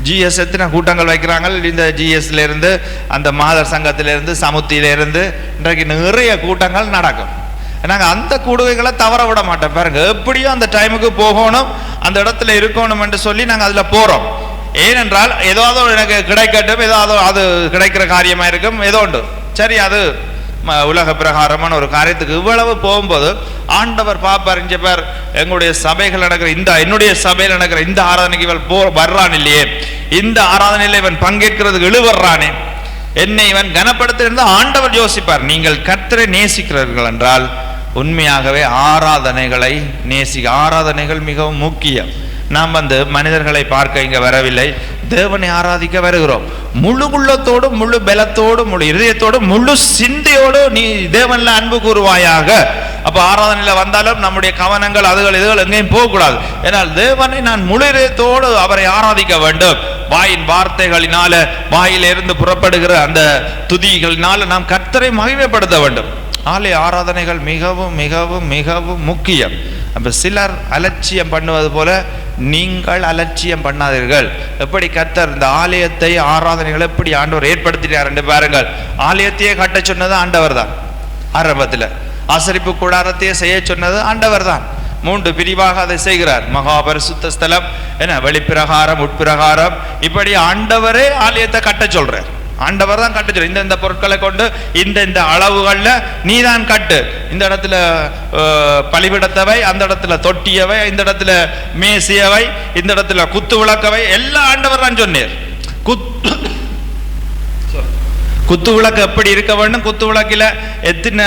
ஜிஎஸ் எத்தனை கூட்டங்கள் வைக்கிறாங்க, இந்த ஜிஎஸ்ல இருந்து அந்த மாதர் சங்கத்திலிருந்து சமுத்தியிலிருந்து இன்றைக்கு நிறைய கூட்டங்கள் நடக்கும். நாங்கள் அந்த கூடுகைகளை தவற விட மாட்டோம். பாருங்க, எப்படியும் அந்த டைமுக்கு போகணும், அந்த இடத்துல இருக்கணும் என்று சொல்லி நாங்கள் அதுல போறோம். ஏனென்றால் ஏதாவது எனக்கு கிடைக்கட்டும், ஏதாவது அது கிடைக்கிற காரியமா இருக்கும், ஏதோ உண்டு சரி, அது உலக பிரகாரமான ஒரு காரியத்துக்கு இவ்வளவு போகும்போது ஆண்டவர் பாப்பார், இங்க பேர் எங்களுடைய சபைகள் நடக்கிற என்னுடைய சபையில் நடக்கிற இந்த ஆராதனைக்கு இவன் வர்றான் இல்லையே, இந்த ஆராதனையில இவன் பங்கேற்கிறதுக்கு இழுவர்றானே, என்னை இவன் கனப்படுத்த ஆண்டவர் யோசிப்பார். நீங்கள் கர்த்தரை நேசிக்கிறீர்கள் என்றால் உண்மையாகவே ஆராதனைகளை ஆராதனைகள் மிகவும் முக்கியம். நாம் மனிதர்களை பார்க்க இங்க வரவில்லை, தேவனை ஆராதிக்க வருகிறோம். முழு உள்ளத்தோடு, முழு பலத்தோடு, முழு இதயத்தோடு, முழு சிந்தையோடு நீ தேவன்ல அன்பு கூறுவாயாக. அப்ப ஆராதனையில வந்தாலும் நம்முடைய கவனங்கள் அதுகள் இதுகள் எங்கேயும் போகக்கூடாது. ஏனால் தேவனை நான் முழு இதயத்தோடு அவரை ஆராதிக்க வேண்டும். வாயின் வார்த்தைகளினால, வாயிலிருந்து புறப்படுகிற அந்த துதிகளினால நாம் கர்த்தரை மகிமைப்படுத்த வேண்டும். ஆலய ஆராதனைகள் மிகவும் மிகவும் மிகவும் முக்கியம். அப்போ சிலர் அலட்சியம் பண்ணுவது போல நீங்கள் அலட்சியம் பண்ணாதீர்கள். எப்படி கர்த்தர் இந்த ஆலயத்தை ஆராதனைகளை எப்படி ஆண்டவர் ஏற்படுத்தினார் என்று பாருங்கள். ஆலயத்தையே கட்ட சொன்னது ஆண்டவர் தான். ஆரம்பத்தில் ஆசரிப்பு கூடாரத்தையே செய்ய சொன்னது ஆண்டவர் தான். 3 பிரிவாக அதை செய்கிறார். மகா பரிசுத்த ஸ்தலம், என்ன வெளிப்பிரகாரம், உட்பிரகாரம், இப்படி ஆண்டவரே ஆலயத்தை கட்ட சொல்றார். ஆண்டவர் தான் கட்ட சொல்ற. இந்த பொருட்களை கொண்டு இந்த அளவுகளில் நீ தான் கட்டு. இந்த இடத்துல பலிபிடத்தவை, அந்த இடத்துல தொட்டியவை, இந்த இடத்துல மேசியவை, இந்த இடத்துல குத்து விளக்கவை, எல்லாம் ஆண்டவர் தான் சொன்னார். குத்து விளக்கு எப்படி இருக்க வேண்டும், குத்து விளக்கில் எத்தனை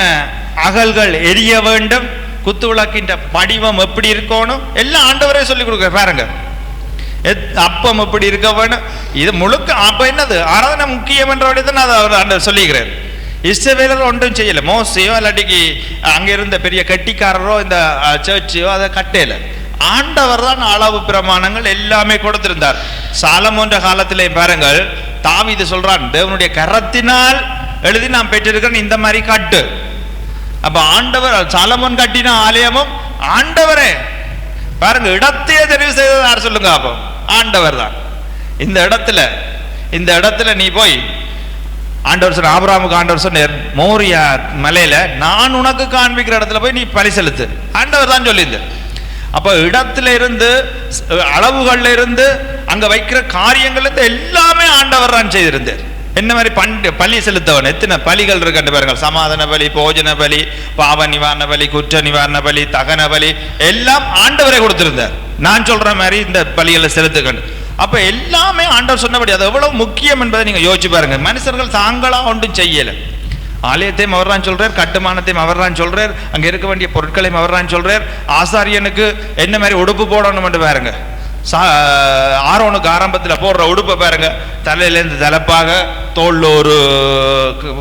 அகல்கள் எரிய வேண்டும், குத்து விளக்கின்ற படிவம் எப்படி இருக்கணும், எல்லாம் ஆண்டவரே சொல்லி கொடுக்க பாருங்க. அப்பம் எப்படி இருக்க வேணும், இது முழுக்க. அப்ப என்னது ஆராதனை முக்கியம் என்ற ஆண்டவர் சொல்லிக்கிறார். இஸ்ரவேலர் ஒன்றும் செய்யல. மோசையோ இல்லாட்டிக்கு அங்க இருந்த பெரிய கட்டிக்காரரோ இந்த சர்ச்சையோ அதை கட்டையில. ஆண்டவர் தான் அளவு பிரமாணங்கள் எல்லாமே கொடுத்திருந்தார். சாலமோன்ற காலத்திலே பாருங்கள், தாவீது சொல்றான், தேவனுடைய கரத்தினால் எழுதி நான் பெற்றிருக்கிறேன் இந்த மாதிரி கட்டு. அப்ப ஆண்டவர், சாலமோன் கட்டின ஆலயமும் ஆண்டவரே பாருங்க. இடத்தையே தெரிவு செய்தது யார் சொல்லுங்க? அப்போ ஆண்டவர் தான். இந்த இடத்துல நீ போய் ஆண்டவர் சொன்ன, ஆபிரகாமுக்கு ஆண்டவர் சொன்னார், மோரியா மலையில நான் உனக்கு காண்பிக்கிற இடத்துல போய் நீ பலி செலுத்து. ஆண்டவர் தான் சொல்லியிருந்தார். அப்ப இடத்துல இருந்து, அளவுகள்ல இருந்து, அங்க வைக்கிற காரியங்கள் எல்லாமே ஆண்டவர் தான் செய்திருந்தார். என்ன மாதிரி பலி செலுத்தவன் எத்தனை பலிகள் இருக்கு பாருங்கள். சமாதான பலி, போஜன பலி, பாவ நிவாரண பலி, குற்ற நிவாரண பலி, தகன பலி, எல்லாம் ஆண்டவரை கொடுத்திருந்தார். நான் சொல்ற மாதிரி இந்த பலிகளை செலுத்துக்கணும். அப்ப எல்லாமே ஆண்டவர் சொன்னபடி. அது எவ்வளவு முக்கியம் என்பதை நீங்க யோசிச்சு பாருங்க. மனுஷர்கள் தாங்களா ஒன்றும் செய்யல. ஆலயத்தையும் அவர் தான் சொல்றார், கட்டுமானத்தையும் அவர் தான் சொல்றார், அங்க இருக்க வேண்டிய பொருட்களையும் அவர் தான் சொல்றார். ஆசாரியனுக்கு என்ன மாதிரி உடுப்பு போடணும் என்று பாருங்க. ஆரோனுக்கு ஆரம்பத்தில் போடுற உடுப்பை பாருங்க. தலையிலேருந்து தலைப்பாக, தோல்ல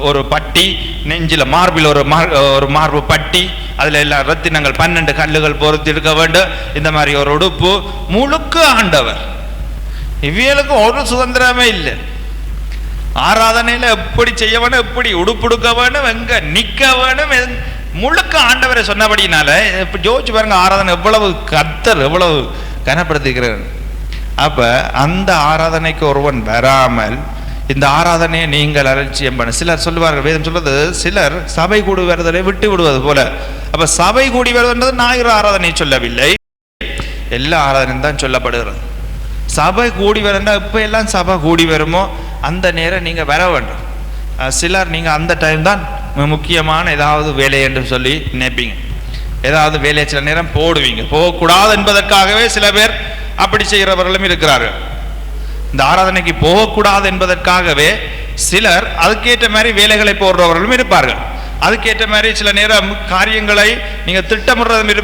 ஒரு பட்டி, நெஞ்சில் மார்பில் ஒரு மார்பு பட்டி, அதுல எல்லாம் ரத்தினங்கள் 12 கல்லுகள் பொறுத்து இருக்க வேண்டும். இந்த மாதிரி ஒரு உடுப்பு முழுக்க ஆண்டவர். இவங்களுக்கு ஒரு சுதந்திரமே இல்லை. ஆராதனையில எப்படி செய்ய வேணும், எப்படி உடுப்புடுக்க வேணும், எங்க நிக்க வேணும், முழுக்க ஆண்டவரை சொன்னபடினால ஜோதிச்சு பாருங்க. ஆராதனை எவ்வளவு கர்த்தர் எவ்வளவு கனப்படுத்துகிறார். அப்ப அந்த ஆராதனைக்கு ஒருவன் வராமல் இந்த ஆராதனையை நீங்கள் அலட்சியம் பண்ண. சிலர் சொல்லுவார்கள், வேதம் சொல்றது, சிலர் சபை கூடி வருதலை விட்டு விடுவது போல. அப்ப சபை கூடி வருதுன்றது ஞாயிறு ஆராதனை சொல்லவில்லை, எல்லா ஆராதனையும் தான் சொல்லப்படுகிறது. சபை கூடி வருதுன்னா இப்ப எல்லாம் சபை கூடி வருமோ அந்த நேரம் நீங்க வர வேண்டும். சிலர் நீங்க அந்த டைம் தான் முக்கியமான ஏதாவது வேலை என்று சொல்லி நினைப்பீங்க. ஏதாவது வேலையை சில நேரம் போடுவீங்க. போகக்கூடாது என்பதற்காகவே சில பேர் அப்படி செய்கிறவர்களும் இருக்கிறார்கள். இந்த ஆராதனைக்கு போகக்கூடாது என்பதற்காகவே சிலர் அதுக்கேற்ற மாதிரி வேலைகளை போடுறவர்களும் இருப்பார்கள். அதுக்கேற்ற மாதிரி சில நேரம் காரியங்களை நீங்க திட்டமிடுறதும்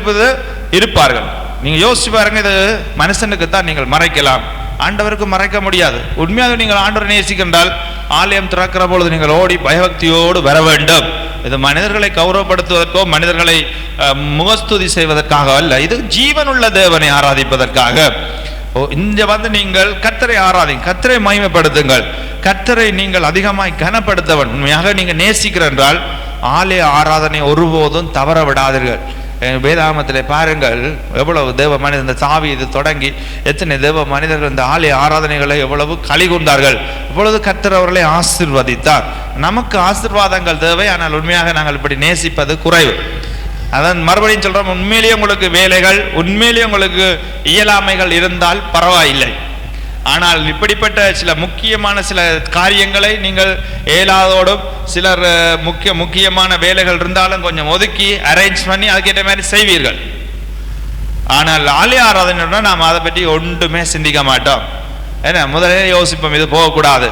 இருப்பார்கள். நீங்க யோசிச்சு பாருங்க. இது மனுஷனுக்கு தான் நீங்கள் மறைக்கலாம், ஆண்டவருக்கு மறைக்க முடியாது. உண்மையாக நீங்கள் ஆண்டவரை நேசிக்கின்றால் ஆலயம் திறக்கிற பொழுது நீங்கள் ஓடி பயபக்தியோடு வர வேண்டும். இது மனிதர்களை கௌரவப்படுத்துவதற்கோ மனிதர்களை முகஸ்துதி செய்வதற்காக அல்ல. இது ஜீவனுள்ள தேவனை ஆராதிப்பதற்காக. இங்க நீங்கள் கர்த்தரை ஆராதிங்க, கர்த்தரை மகிமைப்படுத்துங்கள், கர்த்தரை நீங்கள் அதிகமாய் கனப்படுத்தவன் உண்மையாக நீங்க நேசிக்கிற என்றால் ஆலய ஆராதனை ஒருபோதும் தவற விடாதீர்கள். வேதாகமத்திலே பாருங்கள், எவ்வளவு தேவ மனிதர், இந்த சாவி இது தொடங்கி எத்தனை தேவ மனிதர்கள் இந்த ஆலய ஆராதனைகளை எவ்வளவு கலிகூர்ந்தார்கள், எவ்வளவு கர்த்தர் அவர்களை ஆசீர்வதித்தார். நமக்கு ஆசீர்வாதங்கள் தேவை, ஆனால் உண்மையாக நாங்கள் இப்படி நேசிப்பது குறைவு. அதான் மறுபடியும் சொல்றோம், உண்மையிலேயே உங்களுக்கு வேலைகள், உண்மையிலேயே உங்களுக்கு இயலாமைகள் இருந்தால் பரவாயில்லை. ஆனால் இப்படிப்பட்ட சில முக்கியமான சில காரியங்களை நீங்கள் ஏலாதோடும், சிலர் முக்கியமான வேலைகள் இருந்தாலும் கொஞ்சம் ஒதுக்கி அரேஞ்ச் பண்ணி அதுக்கேற்ற மாதிரி செய்வீர்கள். ஆனால் ஆலய ஆராதனை நாம் அதை பற்றி ஒன்றுமே சிந்திக்க மாட்டோம். ஏன்னா முதலே யோசிப்போம் இது போகக்கூடாது,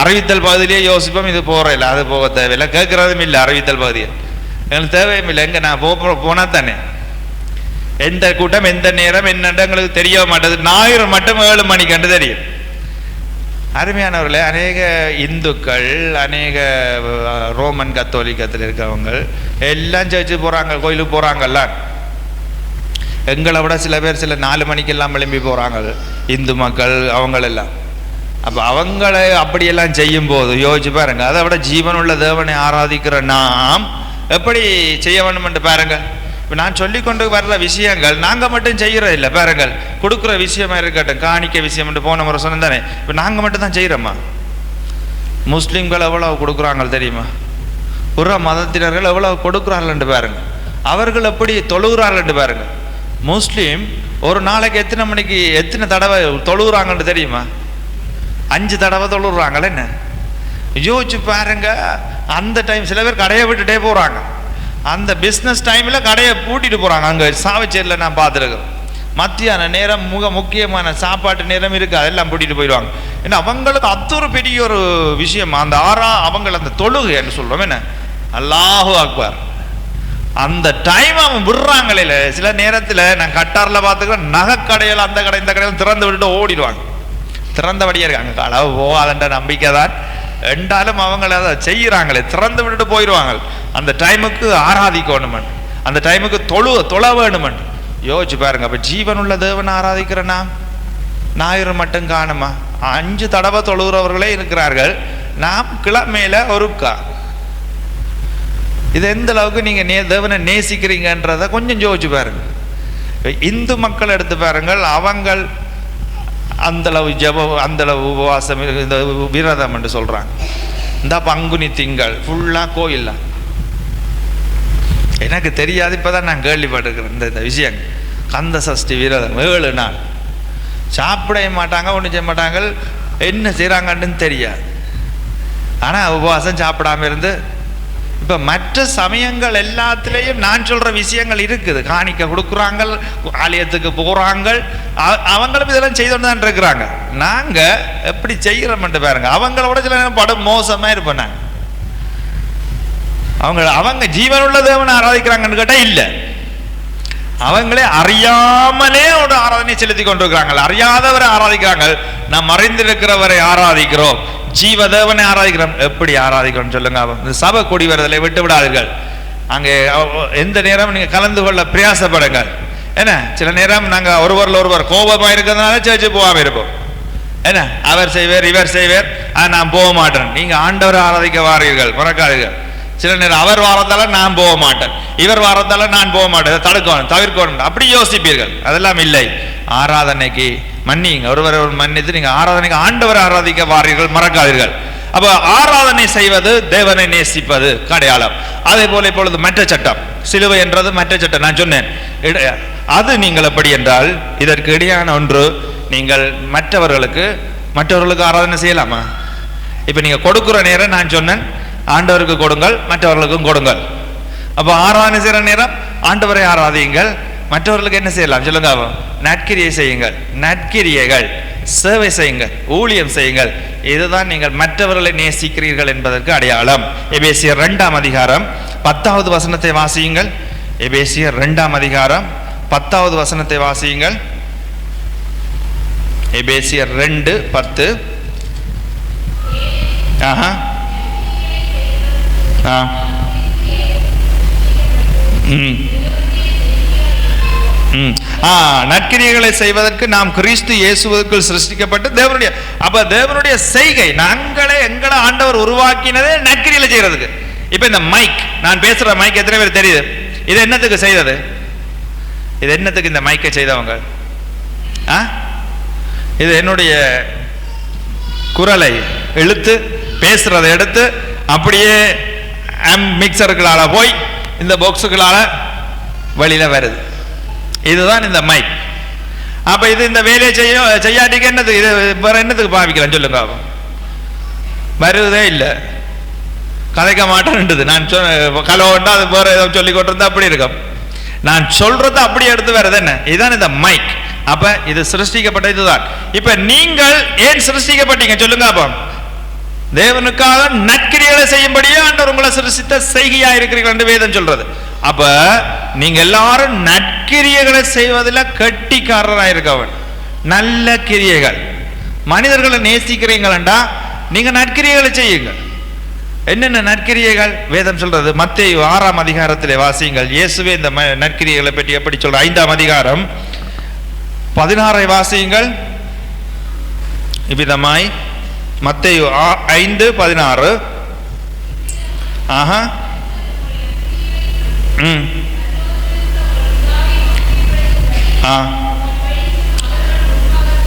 அறிவித்தல் பகுதியிலேயே யோசிப்போம் இது போகிற இல்லை, அது போக தேவையில்லை, கேட்கறதும் இல்லை. அறிவித்தல் பகுதியில் எங்களுக்கு தேவையும் இல்லை. எங்க நான் போனா தானே எந்த கூட்டம் எந்த நேரம் என்னன்னு எங்களுக்கு தெரிய மாட்டேது. ஞாயிறு மட்டும் 7 மணிக்கு தெரியும். அருமையானவர்களே, அநேக இந்துக்கள், அநேக ரோமன் கத்தோலிக்கத்தில் இருக்கவங்க எல்லாம் சர்ச்சு போறாங்க, கோயிலுக்கு போறாங்கல்ல. எங்களை விட சில பேர் சில 4 மணிக்கெல்லாம் எழும்பி போறாங்க இந்து மக்கள் அவங்களெல்லாம். அப்ப அவங்களை அப்படியெல்லாம் செய்யும் போது யோசிச்சு பாருங்க, அதை விட ஜீவனுள்ள தேவனை ஆராதிக்கிற நாம் எப்படி செய்ய வேண்டும் என்று பாருங்கள். இப்போ நான் சொல்லிக்கொண்டு வர்ற விஷயங்கள் நாங்கள் மட்டும் செய்கிறது இல்லை. பாருங்கள், கொடுக்குற விஷயமா இருக்கட்டும், காணிக்க விஷயம் என்று போன முறை சொன்னேன் தானே. இப்போ நாங்கள் மட்டும் தான் செய்கிறோம்மா. முஸ்லீம்கள் எவ்வளவு கொடுக்குறாங்க தெரியுமா? புற மதத்தினர்கள் எவ்வளவு கொடுக்குறார்கள் பாருங்க. அவர்கள் எப்படி தொழுகிறார்கள் பாருங்க. முஸ்லீம் ஒரு நாளைக்கு எத்தனை தடவை தொழுகிறாங்கன்னு தெரியுமா? 5 தடவை தொழுகிறாங்களே. என்ன யோசிச்சு பாருங்க. அந்த டைம் சில பேர் கடையை விட்டுட்டே போகிறாங்க. அந்த பிஸ்னஸ் டைமில் கடையை பூட்டிட்டு போகிறாங்க. அங்கே சாவச்சேரியில் நான் பார்த்துருக்கேன். மத்தியான நேரம் முக்கியமான சாப்பாட்டு நேரம் இருக்குது, அதெல்லாம் பூட்டிட்டு போயிடுவாங்க. ஏன்னா அவங்களுக்கு அது ஒரு பெரிய ஒரு விஷயம். அந்த அவங்கள அந்த தொழுகை என்று சொல்கிறோம். என்ன அல்லாஹு அக்பர், அந்த டைம் அவன் விடுறாங்களே. சில நேரத்தில் நான் கட்டாரில் பார்த்துக்கிறேன், நகைக்கடையில் அந்த கடை இந்த கடையில் திறந்து விட்டுட்டு ஓடிடுவாங்க. திறந்தபடியே இருக்காங்க. களவு போகாதன்ற நம்பிக்கை தான் என்றாலும் அவங்கள அதை செய்கிறாங்களே, திறந்து விட்டுட்டு போயிடுவாங்க. அந்த டைமுக்கு ஆராதிக்கணும், அந்த டைமுக்கு தொழ வேணுமன். யோசிச்சு பாருங்க. அப்போ ஜீவனுள்ள தேவனை ஆராதிக்கிறேன்னா ஞாயிறு மட்டும் காணுமா? 5 தடவை தொழுகிறவர்களே இருக்கிறார்கள். நாம் கிழமையில ஒருக்கா. இது எந்த அளவுக்கு நீங்கள் தேவனை நேசிக்கிறீங்கன்றதை கொஞ்சம் யோசிச்சு பாருங்க. இந்து மக்கள் எடுத்து பாருங்கள். அவங்கள் அந்தளவு ஜபம், அந்தளவு உபவாசம், இந்த விரதம் என்று சொல்கிறாங்க. இந்த பங்குனி திங்கள் ஃபுல்லாக கோயில். எனக்கு தெரியாது, இப்போ தான் நான் கேள்விப்பட்டிருக்கிறேன் இந்த விஷயம். கந்த சஷ்டி விரதம் 7 நாள் சாப்பிடவே மாட்டாங்க, ஒன்றும் செய்ய மாட்டாங்க. என்ன செய்கிறாங்கன்னு தெரியாது. ஆனால் உபவாசம் சாப்பிடாம இருந்து இப்போ மற்ற சமயங்கள் எல்லாத்துலேயும் நான் சொல்கிற விஷயங்கள் இருக்குது. காணிக்க கொடுக்குறாங்க, ஆலயத்துக்கு போகிறாங்க, அவங்களும் இதெல்லாம் செய்துட்டு தான் இருக்கிறாங்க. நாங்கள் எப்படி செய்கிறோம்ட்டு பாருங்க. அவங்களோட சில நேரம் படம் மோசமாக இருப்போம். நாங்கள் அவங்க ஜீவனுள்ள தேவனை ஆராதிக்கிறாங்கன்னு கேட்டால் இல்லை. அவங்களே அறியாமலே ஒரு ஆராதனை செலுத்தி கொண்டிருக்கிறாங்க. அறியாதவரை ஆராதிக்கிறாங்க. நாம் அறிந்திருக்கிறவரை ஆராதிக்கிறோம், ஜீவதேவனை ஆராதிக்கிறோம். எப்படி ஆராதிக்கிறோம் சொல்லுங்க? இந்த சபை கொடி வருதலை விட்டு விடாதீர்கள். அங்கே எந்த நேரம் நீங்கள் கலந்து கொள்ள பிரயாசப்படுங்கள். என்ன சில நேரம் நாங்கள் ஒருவர் கோபமாக இருக்கிறதுனால சேர்ச்சு போகாமல் இருப்போம். என்ன அவர் செய்வார், இவர் செய்வார், நான் போக மாட்டேன். நீங்கள் ஆண்டவரை ஆராதிக்க வாரீர்கள், மறக்காதீர்கள். சில நேரம் அவர் வாரத்தால நான் போக மாட்டேன், இவர் வாரத்தால நான் போக மாட்டேன், தடுக்கணும், தவிர்க்கணும், அப்படி யோசிப்பீர்கள். அதெல்லாம் இல்லை. ஆராதனைக்கு மன்னிங்க, ஒருவர் மன்னித்து நீங்கள் ஆராதனைக்கு ஆண்டவரை ஆராதிக்க வாரீர்கள், மறக்காதீர்கள். அப்ப ஆராதனை செய்வது தேவனை நேசிப்பது அடையாளம். அதே போல இப்பொழுது மற்ற சட்டம், சிலுவை என்றது மற்ற சட்டம். நான் சொன்னேன் அது நீங்கள் எப்படி என்றால் இதற்கு இடையான ஒன்று. நீங்கள் மற்றவர்களுக்கு ஆராதனை செய்யலாமா? இப்ப நீங்க கொடுக்குற நேரம் நான் சொன்னேன் ஆண்டவருக்கு கொடுங்கள், மற்றவர்களுக்கும் கொடுங்கள். அப்ப ஆராதனை செய்யற நேரம் ஆண்டவரை ஆராதியுங்கள், மற்றவர்களுக்கு என்ன செய்யலாம் சொல்லுங்க? நற்கிரியை செய்யுங்கள், நற்கிரியைகள் சேவை செய்யுங்கள், ஊழியம் செய்யுங்கள். இதுதான் நீங்கள் மற்றவர்களை நேசிக்கிறீர்கள் என்பதற்கு அடையாளம். எபேசியர் 2ஆம் அதிகாரம் 10வது வசனத்தை வாசியுங்கள். எபேசியர் 2ஆம் அதிகாரம் 10வது வசனத்தை வாசியுங்கள். எபேசியர் 2:10. நற்கிரியைகளை செய்வதற்கு நாம் கிறிஸ்து இயேசுவுக்குள் சிருஷ்டிக்கப்பட்டு தேவனுடைய செய்கை. நாங்களே எங்களை ஆண்டவர் உருவாக்கினதே நற்கிரியைகளை செய்யறதுக்கு. இப்ப இந்த மைக், நான் பேசுற மைக் எத்தனை பேர் தெரியுது? இது என்னத்துக்கு செய்தது? இது என்னத்துக்கு இந்த மைக்கை செய்தவங்க? இது என்னுடைய குரலை இழுத்து பேசுறதை எடுத்து அப்படியே மிக்சருக்களால போய் இந்த பாக்ஸுகளால வெளியில வருது. இதுதான் இந்த மைக். அப்ப இது இந்த வேலையை செய்யாட்டிக்கு என்னது? இது வேற என்னத்துக்கு பாவிக்கலாம் சொல்லுங்க? வருவதே இல்லை, கதைக்க மாட்டேன்றது. நான் கலோண்டா அது வேற ஏதோ சொல்லி கொண்டிருந்தா அப்படி இருக்கும். நான் சொல்றது அப்படி எடுத்து வருது. என்ன இதுதான் இந்த மைக். அப்ப இது சிருஷ்டிக்கப்பட்ட இதுதான். இப்ப நீங்கள் ஏன் சிருஷ்டிக்கப்பட்டீங்க சொல்லுங்க? அப்ப தேவனுக்காக நற்கிரியைகளை செய்யும்படியே ஆண்டவர் உங்களை சிருஷ்டித்த செய்கையா இருக்கிறீர்கள் என்று வேதம் சொல்றது. அப்ப நீங்க எல்லாரும் நற்கிரியைகளை செய்வதில் கட்டிக்காரராக இருக்கவன். நல்ல கிரியைகள், மனிதர்களை நேசிக்கிறீங்களா நீங்க நற்கிரியைகளை செய்யுங்க. என்னென்ன நற்கிரியைகள் வேதம் சொல்றது? மத்தேயு 6ஆம் அதிகாரத்திலே வாசியுங்கள். இயேசுவே இந்த நற்கிரியைகளை பற்றி எப்படி சொல்ற? 5ஆம் அதிகாரம் 16 வாசியுங்கள். இவ்விதமாய் மத்தேயு 5:16.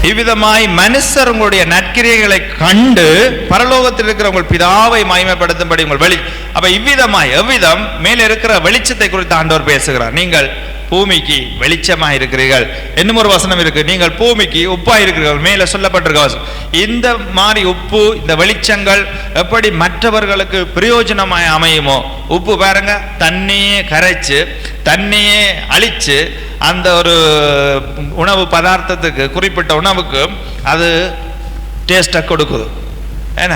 இவ்விதமாய் மனுஷர் உங்களுடைய நற்கிரியைகளை கண்டு பரலோகத்தில் இருக்கிற உங்கள் பிதாவை மகிமைப்படுத்தும்படி உங்கள் வெளி. அப்ப இவ்விதமாய் எவ்விதம் மேல இருக்கிற வெளிச்சத்தை குறித்து ஆண்டவர் பேசுகிறார். நீங்கள் பூமிக்கு வெளிச்சமா இருக்கிறீர்கள். இன்னும் ஒரு வசனம் இருக்கு, நீங்கள் பூமிக்கு உப்பா இருக்கிறீர்கள். மேல சொல்லப்பட்டிருக்க வசனம். இந்த மாதிரி உப்பு, இந்த வெளிச்சங்கள் எப்படி மற்றவர்களுக்கு பிரயோஜனமாய் அமையுமோ. உப்பு பாருங்க, தண்ணியே கரைச்சு தண்ணியே அழிச்சு அந்த ஒரு உணவு பதார்த்தத்துக்கு, குறிப்பிட்ட உணவுக்கு அது டேஸ்டை கொடுக்குது. என்ன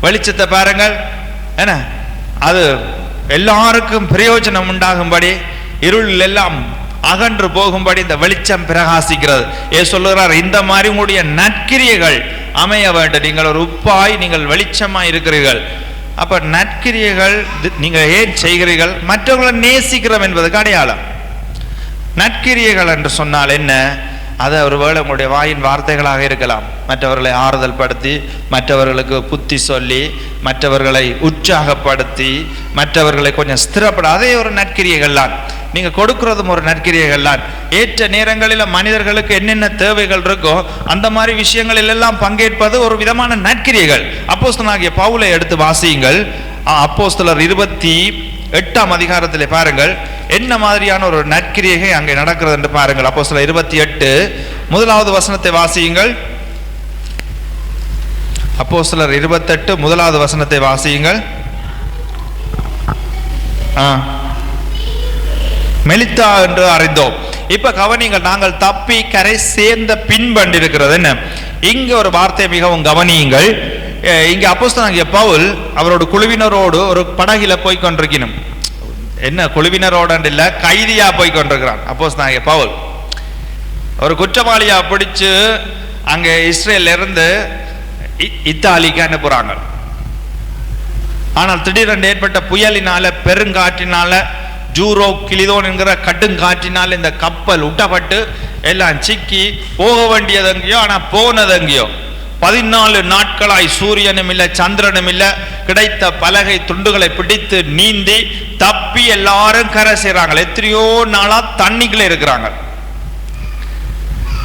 வெளிச்சத்தை பாருங்கள், என்ன அது எல்லாருக்கும் பிரயோஜனம் உண்டாகும்படி, இருள் எல்லாம் அகன்று போகும்படி இந்த வெளிச்சம் பிரகாசிக்கிறது. சொல்லுகிறார், இந்த மாதிரி உங்களுடைய நற்கிரியைகள் அமைய வேண்டும். நீங்கள் ஒரு உப்பாய், நீங்கள் வெளிச்சமாய் இருக்கிறீர்கள். அப்ப நற்கிரியைகள் நீங்கள் ஏன் செய்கிறீர்கள்? மற்றவர்களை நேசிக்கிறோம் என்பதுக்கு அடையாளம். நற்கிரியைகள் என்று சொன்னால் என்ன? அது ஒருவேளை உங்களுடைய வாயின் வார்த்தைகளாக இருக்கலாம். மற்றவர்களை ஆறுதல் படுத்தி, மற்றவர்களுக்கு புத்தி சொல்லி, மற்றவர்களை உற்சாகப்படுத்தி, மற்றவர்களை கொஞ்சம் ஸ்திரப்பட, அதே ஒரு நற்கிரியைகள் தான். நீங்க கொடுக்கிறதும் ஒரு நற்கிரியைகள் தான். ஏற்ற நேரங்களில் மனிதர்களுக்கு என்னென்ன தேவைகள் இருக்கோ அந்த மாதிரி விஷயங்களில் எல்லாம் பங்கேற்பது ஒரு விதமான நற்கிரியைகள். அப்போஸ்தலனாகிய பவுலை எடுத்து வாசியுங்கள். அப்போஸ்தலர் 28ஆம் அதிகாரத்திலே பாருங்கள், என்ன மாதிரியான ஒரு நற்கிரியை அங்கே நடக்கிறது என்று பாருங்கள். அப்போஸ்தலர் 28 முதலாவது வசனத்தை வாசியுங்கள். அப்போஸ்தலர் 28 முதலாவது வசனத்தை வாசியுங்கள். மெலித்தா என்று அறிந்தோம். இப்ப கவனிங்கள், நாங்கள் தப்பி கரை சேர்ந்த பின்பண்டிருக்கிறது. என்ன இங்க ஒரு வார்த்தை மிகவும் கவனியுங்கள். இங்க அப்போஸ்தலனாகிய பவுல் அவரோட குழுவினரோடு ஒரு படகில போய் கொண்டிருக்கணும். என்ன குழுவினரோட இல்ல, கைதியா போய் கொண்டிருக்கிறான். அப்போஸ்தலனாகிய பவுல் ஒரு குற்றவாளியா பிடிச்சு அங்க இஸ்ரேல்ல இருந்து இத்தாலிக்கு அனுப்புறாங்க. ஆனால் திடீரென்று ஏற்பட்ட புயலினால, பெருங்காற்றினால, ஜூரோ கிளிதோன் என்கிற கட்டுங்காற்றினால் இந்த கப்பல் உட்டப்பட்டு எல்லாம் சிக்கி போக வேண்டியது எங்கேயோ, ஆனா போனது எங்கேயோ. 14 நாட்களாய் சூரியனும் இல்லை, சந்திரனும் இல்லை, கிடைத்த பலகை துண்டுகளை பிடித்து நீந்தி தப்பி எல்லாரும் கரை செய்றாங்க. எத்தனையோ நாளா தண்ணிக்குள்ள இருக்கிறாங்க.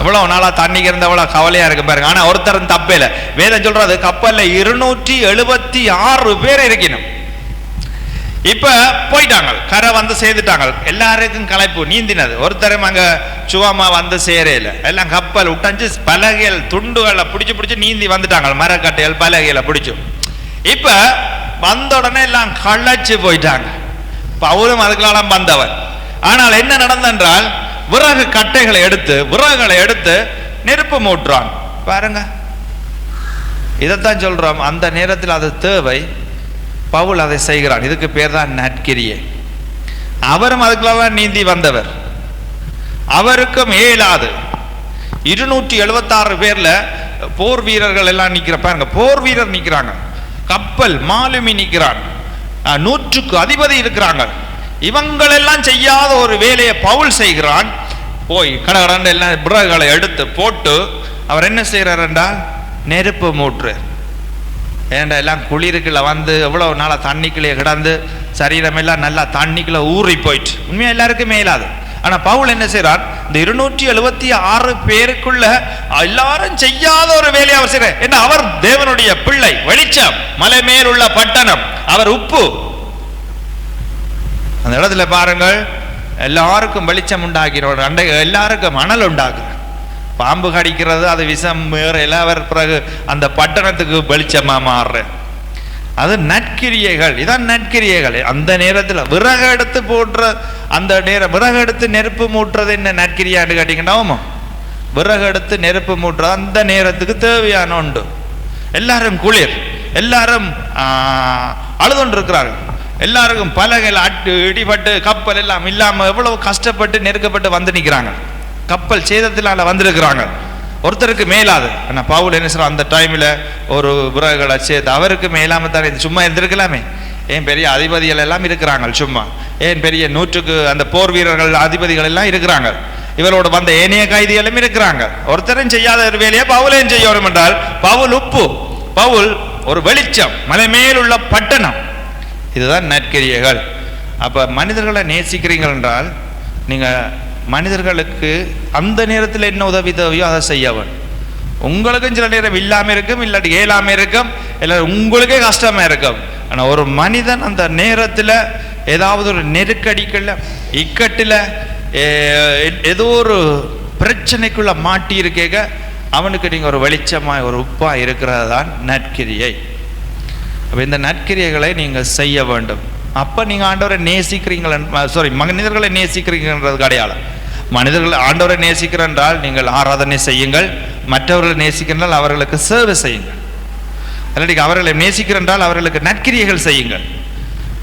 எவ்வளவு நாளா தண்ணிக்கு இருந்த எவ்வளவு கவலையா இருக்கு பாருங்க. ஆனா ஒருத்தரும் தப்பே இல்லை. வேதம் சொல்றது கப்பல்ல 276 பேர் இருக்கணும். இப்ப போயிட்டாங்க, கரை வந்து சேர்ந்துட்டாங்க. எல்லாருக்கும் களைப்பு, நீந்தினது. ஒருத்தரும் அங்க சுவமா வந்து சேரையில, எல்லாம் கப்பல் விட்டஞ்சு பலகைகள் துண்டுகளை பிடிச்சு நீந்தி வந்துட்டாங்க. மரக்கட்டைகள் பலகைகளை பிடிச்சு. இப்ப வந்த உடனே எல்லாம் களைச்சு போயிட்டாங்க. பவுலும் அதுக்கெல்லாம் வந்தவன். ஆனால் என்ன நடந்தென்றால், விறகு கட்டைகளை எடுத்து நெருப்பு மூட்டுறான். பாருங்க, இதைத்தான் சொல்றோம். அந்த நேரத்தில் அது தேவை. பவுல் அதை செய்கிறான். இதுக்கு பேர் தான் நற்கிரியை. அவரும் அதுக்கெல்லாம் நீந்தி வந்தவர். அவருக்கும் இயலாது. 276 பேர்ல போர் வீரர்கள் எல்லாம் நிக்கிற பாருங்க. போர் வீரர் நிக்கிறாங்க, கப்பல் மாலுமி நிக்கிறான், 100க்கு அதிபதி இருக்கிறாங்க. இவங்களெல்லாம் செய்யாத ஒரு வேலையை பவுல் செய்கிறான். போய் கடகடன்னு எல்லாம் விறகுகளை எடுத்து போட்டு அவர் என்ன செய்யறார் என்றால் நெருப்பு மூற்று. ஏண்டா எல்லாம் குளிருக்குள்ள வந்து எவ்வளவு நாளா தண்ணிக்குள்ளே கிடந்து சரீரம் எல்லாம் நல்லா தண்ணிக்குள்ள ஊறி போயிட்டு உண்மையா எல்லாருக்கும் மேலாது. ஆனா பவுல் என்ன செய்யறார், இந்த 276 பேருக்குள்ள எல்லாரும் செய்யாத ஒரு வேலையை அவர் செய்யறார். என்ன, அவர் தேவனுடைய பிள்ளை, வெளிச்சம், மலை மேல் உள்ள பட்டணம், அவர் உப்பு. அந்த இடத்துல பாருங்கள், எல்லாருக்கும் வெளிச்சம் உண்டாகிறோம், எல்லாருக்கும் மணல் உண்டாக்குற. பாம்பு கடிக்கிறது, அது விஷம் வேறையில, அவர் பிறகு அந்த பட்டணத்துக்கு வெளிச்சமா மாறுற. அது நற்கிரியைகள். இதான் நற்கிரியைகள். அந்த நேரத்தில் விறகு எடுத்து போடுற அந்த நேரம், விறகு எடுத்து நெருப்பு மூட்டுறது என்ன நற்கிரியான்னு கேட்டீங்கன்னா, விறகு எடுத்து நெருப்பு மூட்டுறது அந்த நேரத்துக்கு தேவையான உண்டு. எல்லாரும் குளிர், எல்லாரும் அழுதுண்டு இருக்கிறார்கள், எல்லாருக்கும் பலகைகள் அட்டு இடிபட்டு கப்பல் எல்லாம் இல்லாம எவ்வளவு கஷ்டப்பட்டு நெருக்கப்பட்டு வந்து நிற்கிறாங்க. கப்பல் சேதத்தினால வந்திருக்கிறாங்க. ஒருத்தருக்கு மேலாது. ஆனா பவுல் என்ன சொல்ற, அந்த டைம்ல ஒரு விறகுகளை சேர்த்து அவருக்கு மேலாம தானே சும்மா இருந்திருக்கலாமே. ஏன் பெரிய அதிபதிகள் எல்லாம் இருக்கிறாங்க, சும்மா ஏன் பெரிய 100க்கு அந்த போர் வீரர்கள் அதிபதிகள் எல்லாம் இருக்கிறாங்க. இவரோடு வந்த ஏனைய கைதிகளும் இருக்கிறாங்க. ஒருத்தரும் செய்யாத ஒரு வேலையை பவுலையும் செய்யணும் என்றால், பவுல் உப்பு, பவுல் ஒரு வெளிச்சம், மலை மேல் உள்ள பட்டணம். இதுதான் நற்கிரியைகள். அப்போ மனிதர்களை நேசிக்கிறீங்கள் என்றால் நீங்கள் மனிதர்களுக்கு அந்த நேரத்தில் என்ன உதவி தேவையோ அதை செய்ய வேண்டும். உங்களுக்கும் சில நேரம் இல்லாமல் இருக்கும், இல்லாட்டி இயலாமல் இருக்கும், இல்லை உங்களுக்கே கஷ்டமாக இருக்கும். ஆனால் ஒரு மனிதன் அந்த நேரத்தில் ஏதாவது ஒரு நெருக்கடிக்குள்ள இக்கட்டில் ஏதோ ஒரு பிரச்சனைக்குள்ள மாட்டி இருக்கேங்க, அவனுக்கு நீங்கள் ஒரு வெளிச்சமாக ஒரு உப்பாக இருக்கிறது தான் நற்கிரியை. அப்போ இந்த நற்கிரியைகளை நீங்கள் செய்ய வேண்டும். அப்போ நீங்கள் ஆண்டவரை நேசிக்கிறீங்கள், மனிதர்களை நேசிக்கிறீங்கன்றது அடையாளம். மனிதர்கள் ஆண்டவரை நேசிக்கிறென்றால் நீங்கள் ஆராதனை செய்யுங்கள், மற்றவர்களை நேசிக்கிறென்றால் அவர்களுக்கு சேவை செய்யுங்கள், இல்லாட்டி அவர்களை நேசிக்கிறென்றால் அவர்களுக்கு நற்கிரியைகள் செய்யுங்கள்.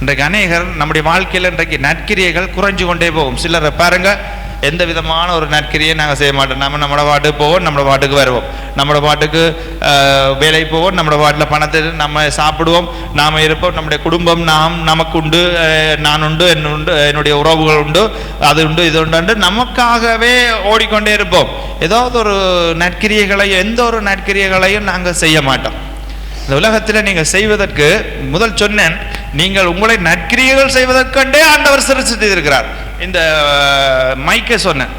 இன்றைக்கு அநேகர் நம்முடைய வாழ்க்கையில் இன்றைக்கு நற்கிரியைகள் குறைஞ்சு கொண்டே போகும். சிலரை பாருங்க, எந்த விதமான ஒரு நற்கிரியை நாங்கள் செய்ய மாட்டோம். நம்மளோட பாட்டுக்கு போவோம், நம்மளோட பாட்டுக்கு வருவோம், நம்மளோட பாட்டுக்கு வேலைக்கு போவோம், நம்மளோட பாட்டில் பணத்தை நம்ம சாப்பிடுவோம், நாம் இருப்போம், நம்முடைய குடும்பம் நமக்கு உண்டு, நான் உண்டு, என்னுடைய உறவுகள் உண்டு, அது உண்டு, இது உண்டு, நமக்காகவே ஓடிக்கொண்டே இருப்போம். ஏதாவது ஒரு நற்கிரியைகளையும் எந்த ஒரு நற்கிரியைகளையும் நாங்கள் செய்ய மாட்டோம். இந்த உலகத்தில் நீங்கள் செய்வதற்கு முதல் சொன்னேன், நீங்கள் உங்களை நற்கிரியைகள் செய்வதற்கண்டே ஆண்டவர் சிருஷ்டித்திருக்கிறார். இந்த மைக்கை சொன்னேன்,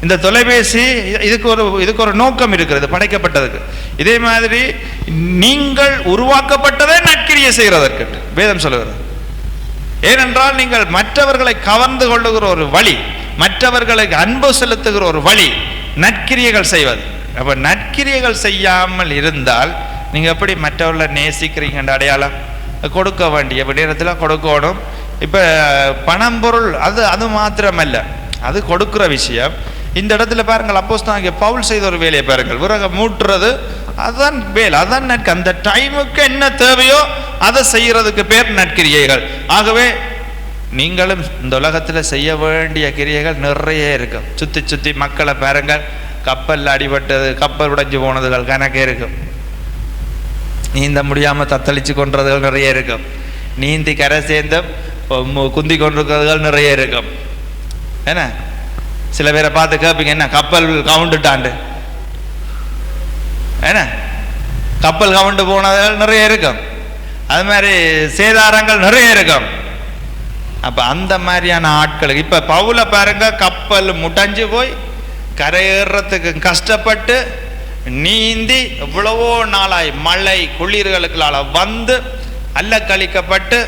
இந்த தொலைபேசி இதுக்கு ஒரு நோக்கம் இருக்கிறது படைக்கப்பட்டதுக்கு. இதே மாதிரி நீங்கள் உருவாக்கப்பட்டதே நற்கிரியை செய்கிறதற்கு வேதம் சொல்லுகிறது. ஏனென்றால் நீங்கள் மற்றவர்களை கவர்ந்து கொள்ளுகிற ஒரு வழி, மற்றவர்களுக்கு அன்பு செலுத்துகிற ஒரு வழி நற்கிரியைகள் செய்வது. அப்ப நற்கிரியைகள் செய்யாமல் இருந்தால் நீங்க எப்படி மற்றவர்களை நேசிக்கிறீங்க அடையாளம்? கொடுக்க வேண்டிய நேரத்தில் கொடுக்கணும். இப்ப பணம் பொருள் அது மாத்திரமல்ல, அது கொடுக்கிற விஷயம். இந்த இடத்துல பாருங்கள், அப்போஸ்தலனாகிய பவுல் செய்த ஒரு வேலையை பாருங்கள், விறகு மூட்டுறது, அதுதான் வேலை, அதான் அந்த டைமுக்கு என்ன தேவையோ அதை செய்யறதுக்கு பேர் நற்கிரியைகள். ஆகவே நீங்களும் இந்த உலகத்தில் செய்ய வேண்டிய கிரியைகள் நிறைய இருக்கும். சுத்தி சுத்தி மக்களை பாருங்கள், கப்பல் அடிபட்டது, கப்பல் உடைஞ்சு போனதுகள் கணக்கே இருக்கும், நீந்த முடியாமல் தத்தளிச்சு கொன்றதுகள் நிறைய இருக்கும், நீந்தி கரை சேர்ந்து குந்தி கொண்டிருக்கிறதுகள் நிறைய இருக்கும். என்ன சில பேரை பார்த்து கேட்பீங்க, என்ன கப்பல் கவுண்டுட்டாண்டு, என்ன கப்பல் கவுண்டு போனதுகள் நிறைய இருக்கும், அது மாதிரி சேதாரங்கள் நிறைய இருக்கும். அப்ப அந்த மாதிரியான ஆட்களுக்கு இப்ப பவுல பாருங்க, கப்பல் முட்டஞ்சு போய் கரையேறதுக்கு கஷ்டப்பட்டு நீந்தி எவ்வளவோ நாளாய் மழை குளிர்களுக்களால் வந்து அல்ல கழிக்கப்பட்டு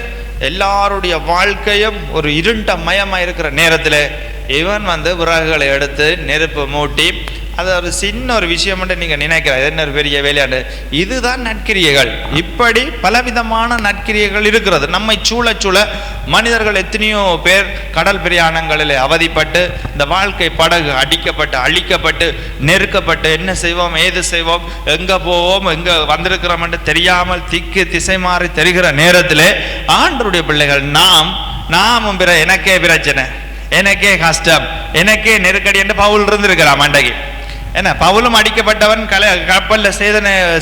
எல்லாருடைய வாழ்க்கையும் ஒரு இருண்ட மயமா இருக்கிற நேரத்தில் இவன் விறகுகளை எடுத்து நெருப்பு மூட்டி, அது ஒரு சின்ன ஒரு விஷயம் நீங்க நினைக்கிறார், என்ன ஒரு பெரிய வேலையாண்டு. இதுதான் நற்கிரியைகள். இப்படி பலவிதமான நற்கிரியைகள் இருக்கிறது. நம்மை சூழ சூழ மனிதர்கள் எத்தனையோ பேர் கடல் பிரயாணங்களில் அவதிப்பட்டு, இந்த வாழ்க்கை படகு அடிக்கப்பட்டு அழிக்கப்பட்டு நெருக்கப்பட்டு என்ன செய்வோம் ஏது செய்வோம் எங்க போவோம் எங்க வந்திருக்கிறோம் என்று தெரியாமல் திக்கு திசை மாறி தெரிகிற நேரத்திலே ஆண்டவருடைய பிள்ளைகள் நாமும் எனக்கே பிரச்சனை, எனக்கே கஷ்டம், எனக்கே நெருக்கடி என்று பவுல் இருந்திருக்கிறான் மண்டகி. என்ன பவுலும் அடிக்கப்பட்டவன், கப்பல்ல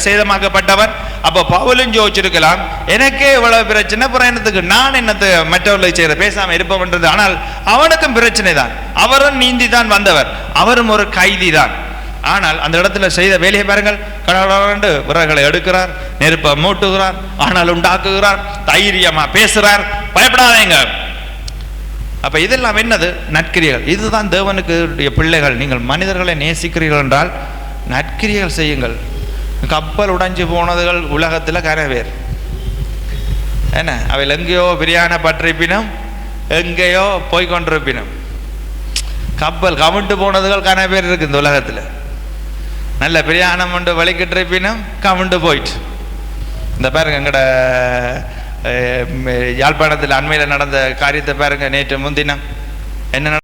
சேதமாக்கப்பட்டவன். அப்ப பவுலும் யோசிச்சிருக்கலாம், எனக்கே இவ்வளவு பிரச்சனை, புறத்துக்கு நான் என்னத்து மற்றவர்களுக்கு செய்யற பேசாம இருப்பவன்றது. ஆனால் அவனுக்கும் பிரச்சனை தான், அவரும் நீந்தி தான் வந்தவர், அவரும் ஒரு கைதி தான். ஆனால் அந்த இடத்துல செய்த வேலையை பாருங்கள், கடவுளை விறகுகளை எடுக்கிறார், நெருப்பை மூட்டுகிறார், ஆனால் உண்டாக்குகிறார், தைரியமா பேசுறார், பயப்படாதீங்க. அப்ப இதெல்லாம் என்னது? நற்கிரியைகள். இதுதான் தேவனுக்கு பிள்ளைகள். நீங்கள் மனிதர்களை நேசிக்கிறீர்கள் என்றால் நற்கிரியைகள் செய்யுங்கள். கப்பல் உடைஞ்சு போனதுகள் உலகத்துல கரவேர் என்ன, அவையில் எங்கேயோ பிரியாண பற்றிப்பினும் எங்கேயோ போய்கொண்டிருப்பினும், கப்பல் கவிண்டு போனதுகள் கன பேர் இருக்கு இந்த உலகத்துல. நல்ல பிரியாணம் உண்டு வலிக்கிட்டு இருப்பினும் கவிண்டு போயிட்டு. இந்த பாருங்க, எங்கட யாழ்ப்பாணத்தில் அண்மையில் நடந்த காரியத்தை பாருங்க, நேற்று முன்தினம் என்ன